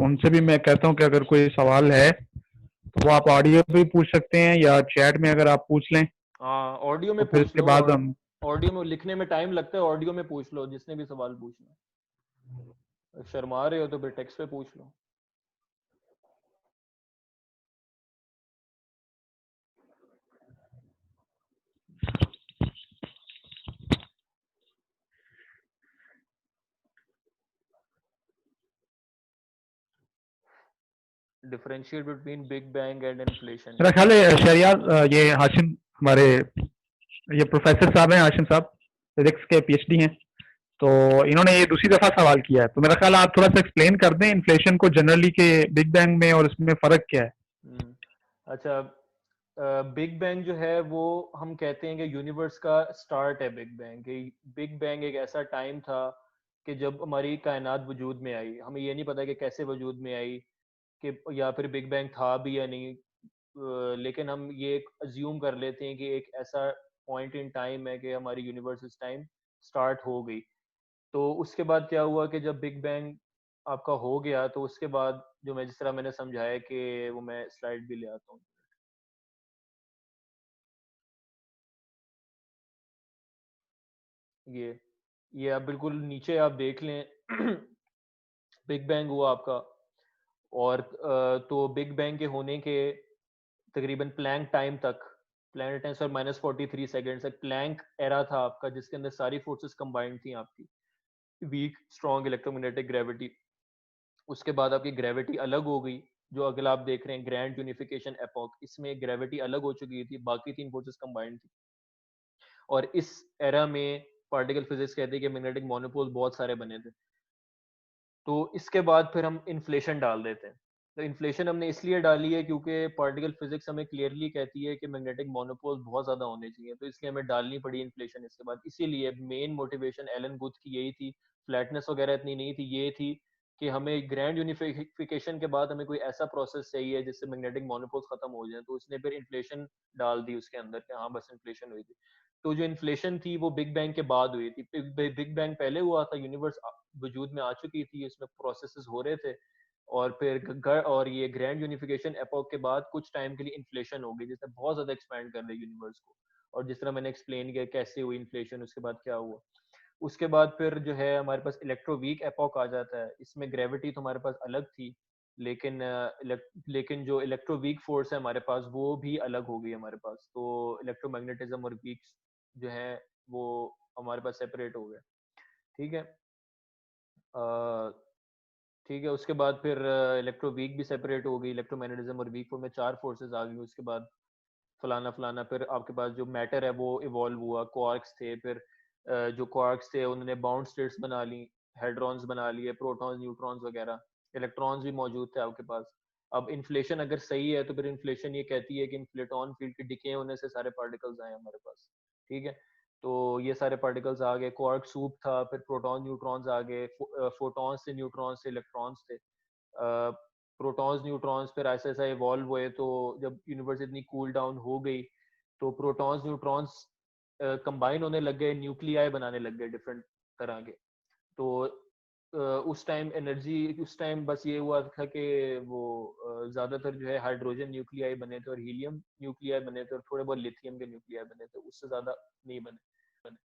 [SPEAKER 6] उनसे भी मैं कहता हूँ कि अगर कोई सवाल है तो वो आप ऑडियो पे पूछ सकते हैं या चैट में अगर आप पूछ लें
[SPEAKER 1] हाँ, ऑडियो
[SPEAKER 6] तो
[SPEAKER 1] में
[SPEAKER 6] फिर
[SPEAKER 1] पूछ
[SPEAKER 6] इसके
[SPEAKER 1] लो।
[SPEAKER 6] बाद
[SPEAKER 1] और
[SPEAKER 6] हम
[SPEAKER 1] ऑडियो में लिखने में टाइम लगता है, ऑडियो में पूछ लो जिसने भी सवाल पूछना। शर्मा रहे हो तो फिर टेक्स्ट पे पूछ लो। Differentiate between big bang and inflation.
[SPEAKER 6] मेरा ख्याल है शहरियार ये हाशिम हमारे ये प्रोफेसर साहब हैं, हाशिम साहब फिजिक्स के पीएचडी हैं, तो इन्होंने ये दूसरी दफा सवाल किया है, तो मेरा ख्याल आप थोड़ा सा एक्सप्लेन कर दें इन्फ्लेशन को जनरली के बिग बैंग में और इसमें फर्क क्या है।
[SPEAKER 1] अच्छा, बिग बैंग जो है वो हम कहते हैं कि यूनिवर्स का स्टार्ट है। बिग बैंग, बिग बैंग एक ऐसा टाइम था कि जब हमारी कायनात वजूद में आई। हमें ये नहीं पता कि कैसे वजूद में आई, कि या फिर बिग बैंग था भी या नहीं। लेकिन हम ये अज्यूम कर लेते हैं कि एक ऐसा पॉइंट इन टाइम है कि हमारी यूनिवर्स इस टाइम स्टार्ट हो गई। तो उसके बाद क्या हुआ कि जब बिग बैंग आपका हो गया, तो उसके बाद जो मैं जिस तरह मैंने समझाया कि वो मैं स्लाइड भी ले आता हूँ। ये आप बिल्कुल नीचे आप देख लें। बिग बैंग हुआ आपका, और तो बिग बैंग के होने के तकरीबन प्लैंक टाइम तक, प्लैनेट टाइम सर -43 सेकेंड तक प्लैंक एरा था आपका, जिसके अंदर सारी फोर्सेस कंबाइंड थी आपकी। Weak strong electromagnetic gravity. उसके बाद आपकी ग्रेविटी अलग हो गई। जो अगला आप देख रहे हैं ग्रैंड यूनिफिकेशन एपॉक, इसमें ग्रेविटी अलग हो चुकी थी, बाकी तीन फोर्सेस कंबाइंड थी। और इस एरा में पार्टिकल फिजिक्स कहती है कि मैग्नेटिक मोनोपोल बहुत सारे बने थे। तो इसके बाद फिर हम इन्फ्लेशन डाल देते हैं। तो इन्फ्लेशन हमने इसलिए डाली है क्योंकि पार्टिकल फिजिक्स हमें क्लियरली कहती है कि मैग्नेटिक मोनोपोल बहुत ज्यादा होने चाहिए, तो इसलिए हमें डालनी पड़ी इन्फ्लेशन इसके बाद। इसीलिए मेन मोटिवेशन एलन गुथ की यही थी, फ्लैटनेस वगैरह इतनी नहीं थी, ये थी कि हमें ग्रैंड यूनिफिकेशन के बाद हमें कोई ऐसा प्रोसेस चाहिए जिससे मैग्नेटिक मोनोपोल्स खत्म हो जाए। तो उसने फिर इन्फ्लेशन डाल दी उसके अंदर कि हाँ बस इन्फ्लेशन हुई थी। तो जो इन्फ्लेशन थी वो बिग बैंग के बाद हुई थी। बिग बैंग पहले हुआ था, यूनिवर्स वजूद में आ चुकी थी, इसमें प्रोसेसेस हो रहे थे। और फिर और ये ग्रैंड यूनिफिकेशन एपॉक के बाद कुछ टाइम के लिए इन्फ्लेशन हो गई, जिसने बहुत ज्यादा एक्सपैंड कर दिया यूनिवर्स को। और जिस तरह मैंने एक्सप्लेन किया कैसे हुई इन्फ्लेशन, उसके बाद क्या हुआ। उसके बाद फिर जो है हमारे पास इलेक्ट्रोवीक एपॉक आ जाता है। इसमें ग्रेविटी तो हमारे पास अलग थी, लेकिन लेकिन जो इलेक्ट्रोवीक फोर्स है हमारे पास वो भी अलग हो गई हमारे पास। तो इलेक्ट्रोमैग्नेटिज्म और वीक जो है वो हमारे पास सेपरेट हो गए। ठीक है। ठीक है, उसके बाद फिर इलेक्ट्रो वीक भी सेपरेट हो गई, इलेक्ट्रोमैग्नेटिज्म और वीक में चार फोर्सेस आ गई। उसके बाद फलाना फलाना फिर आपके पास जो मैटर है वो इवॉल्व हुआ, क्वार्क्स थे। फिर जो क्वार्क्स थे उन्होंने बाउंड स्टेट्स बना ली, हेड्रॉन्स बना लिए, प्रोटॉन्स न्यूट्रॉन्स वगैरह, इलेक्ट्रॉन्स भी मौजूद थे आपके पास। अब इन्फ्लेशन अगर सही है तो फिर इन्फ्लेशन ये कहती है कि इन्फ्लेटॉन फील्ड के डिके होने से सारे पार्टिकल्स आए हमारे पास। ठीक है, तो ये सारे पार्टिकल्स आ गए, क्वार्क सूप था, फिर प्रोटॉन न्यूट्रॉन्स आ गए, फोटॉन्स से, न्यूट्रॉन्स से इलेक्ट्रॉन्स थे। प्रोटॉन्स न्यूट्रॉन्स फिर ऐसे ऐसा इवॉल्व हुए। तो जब यूनिवर्स इतनी कूल डाउन हो गई तो प्रोटॉन्स न्यूट्रॉन्स कंबाइन होने लग गए, न्यूक्लियाई बनाने लग गए डिफरेंट तरह के। तो उस टाइम बस ये हुआ था कि वो ज्यादातर जो है हाइड्रोजन न्यूक्लियाई बने थे और हीलियम न्यूक्लियाई बने थे और थोड़े बहुत लिथियम के न्यूक्लियाई बने थे, उससे ज्यादा नहीं बने।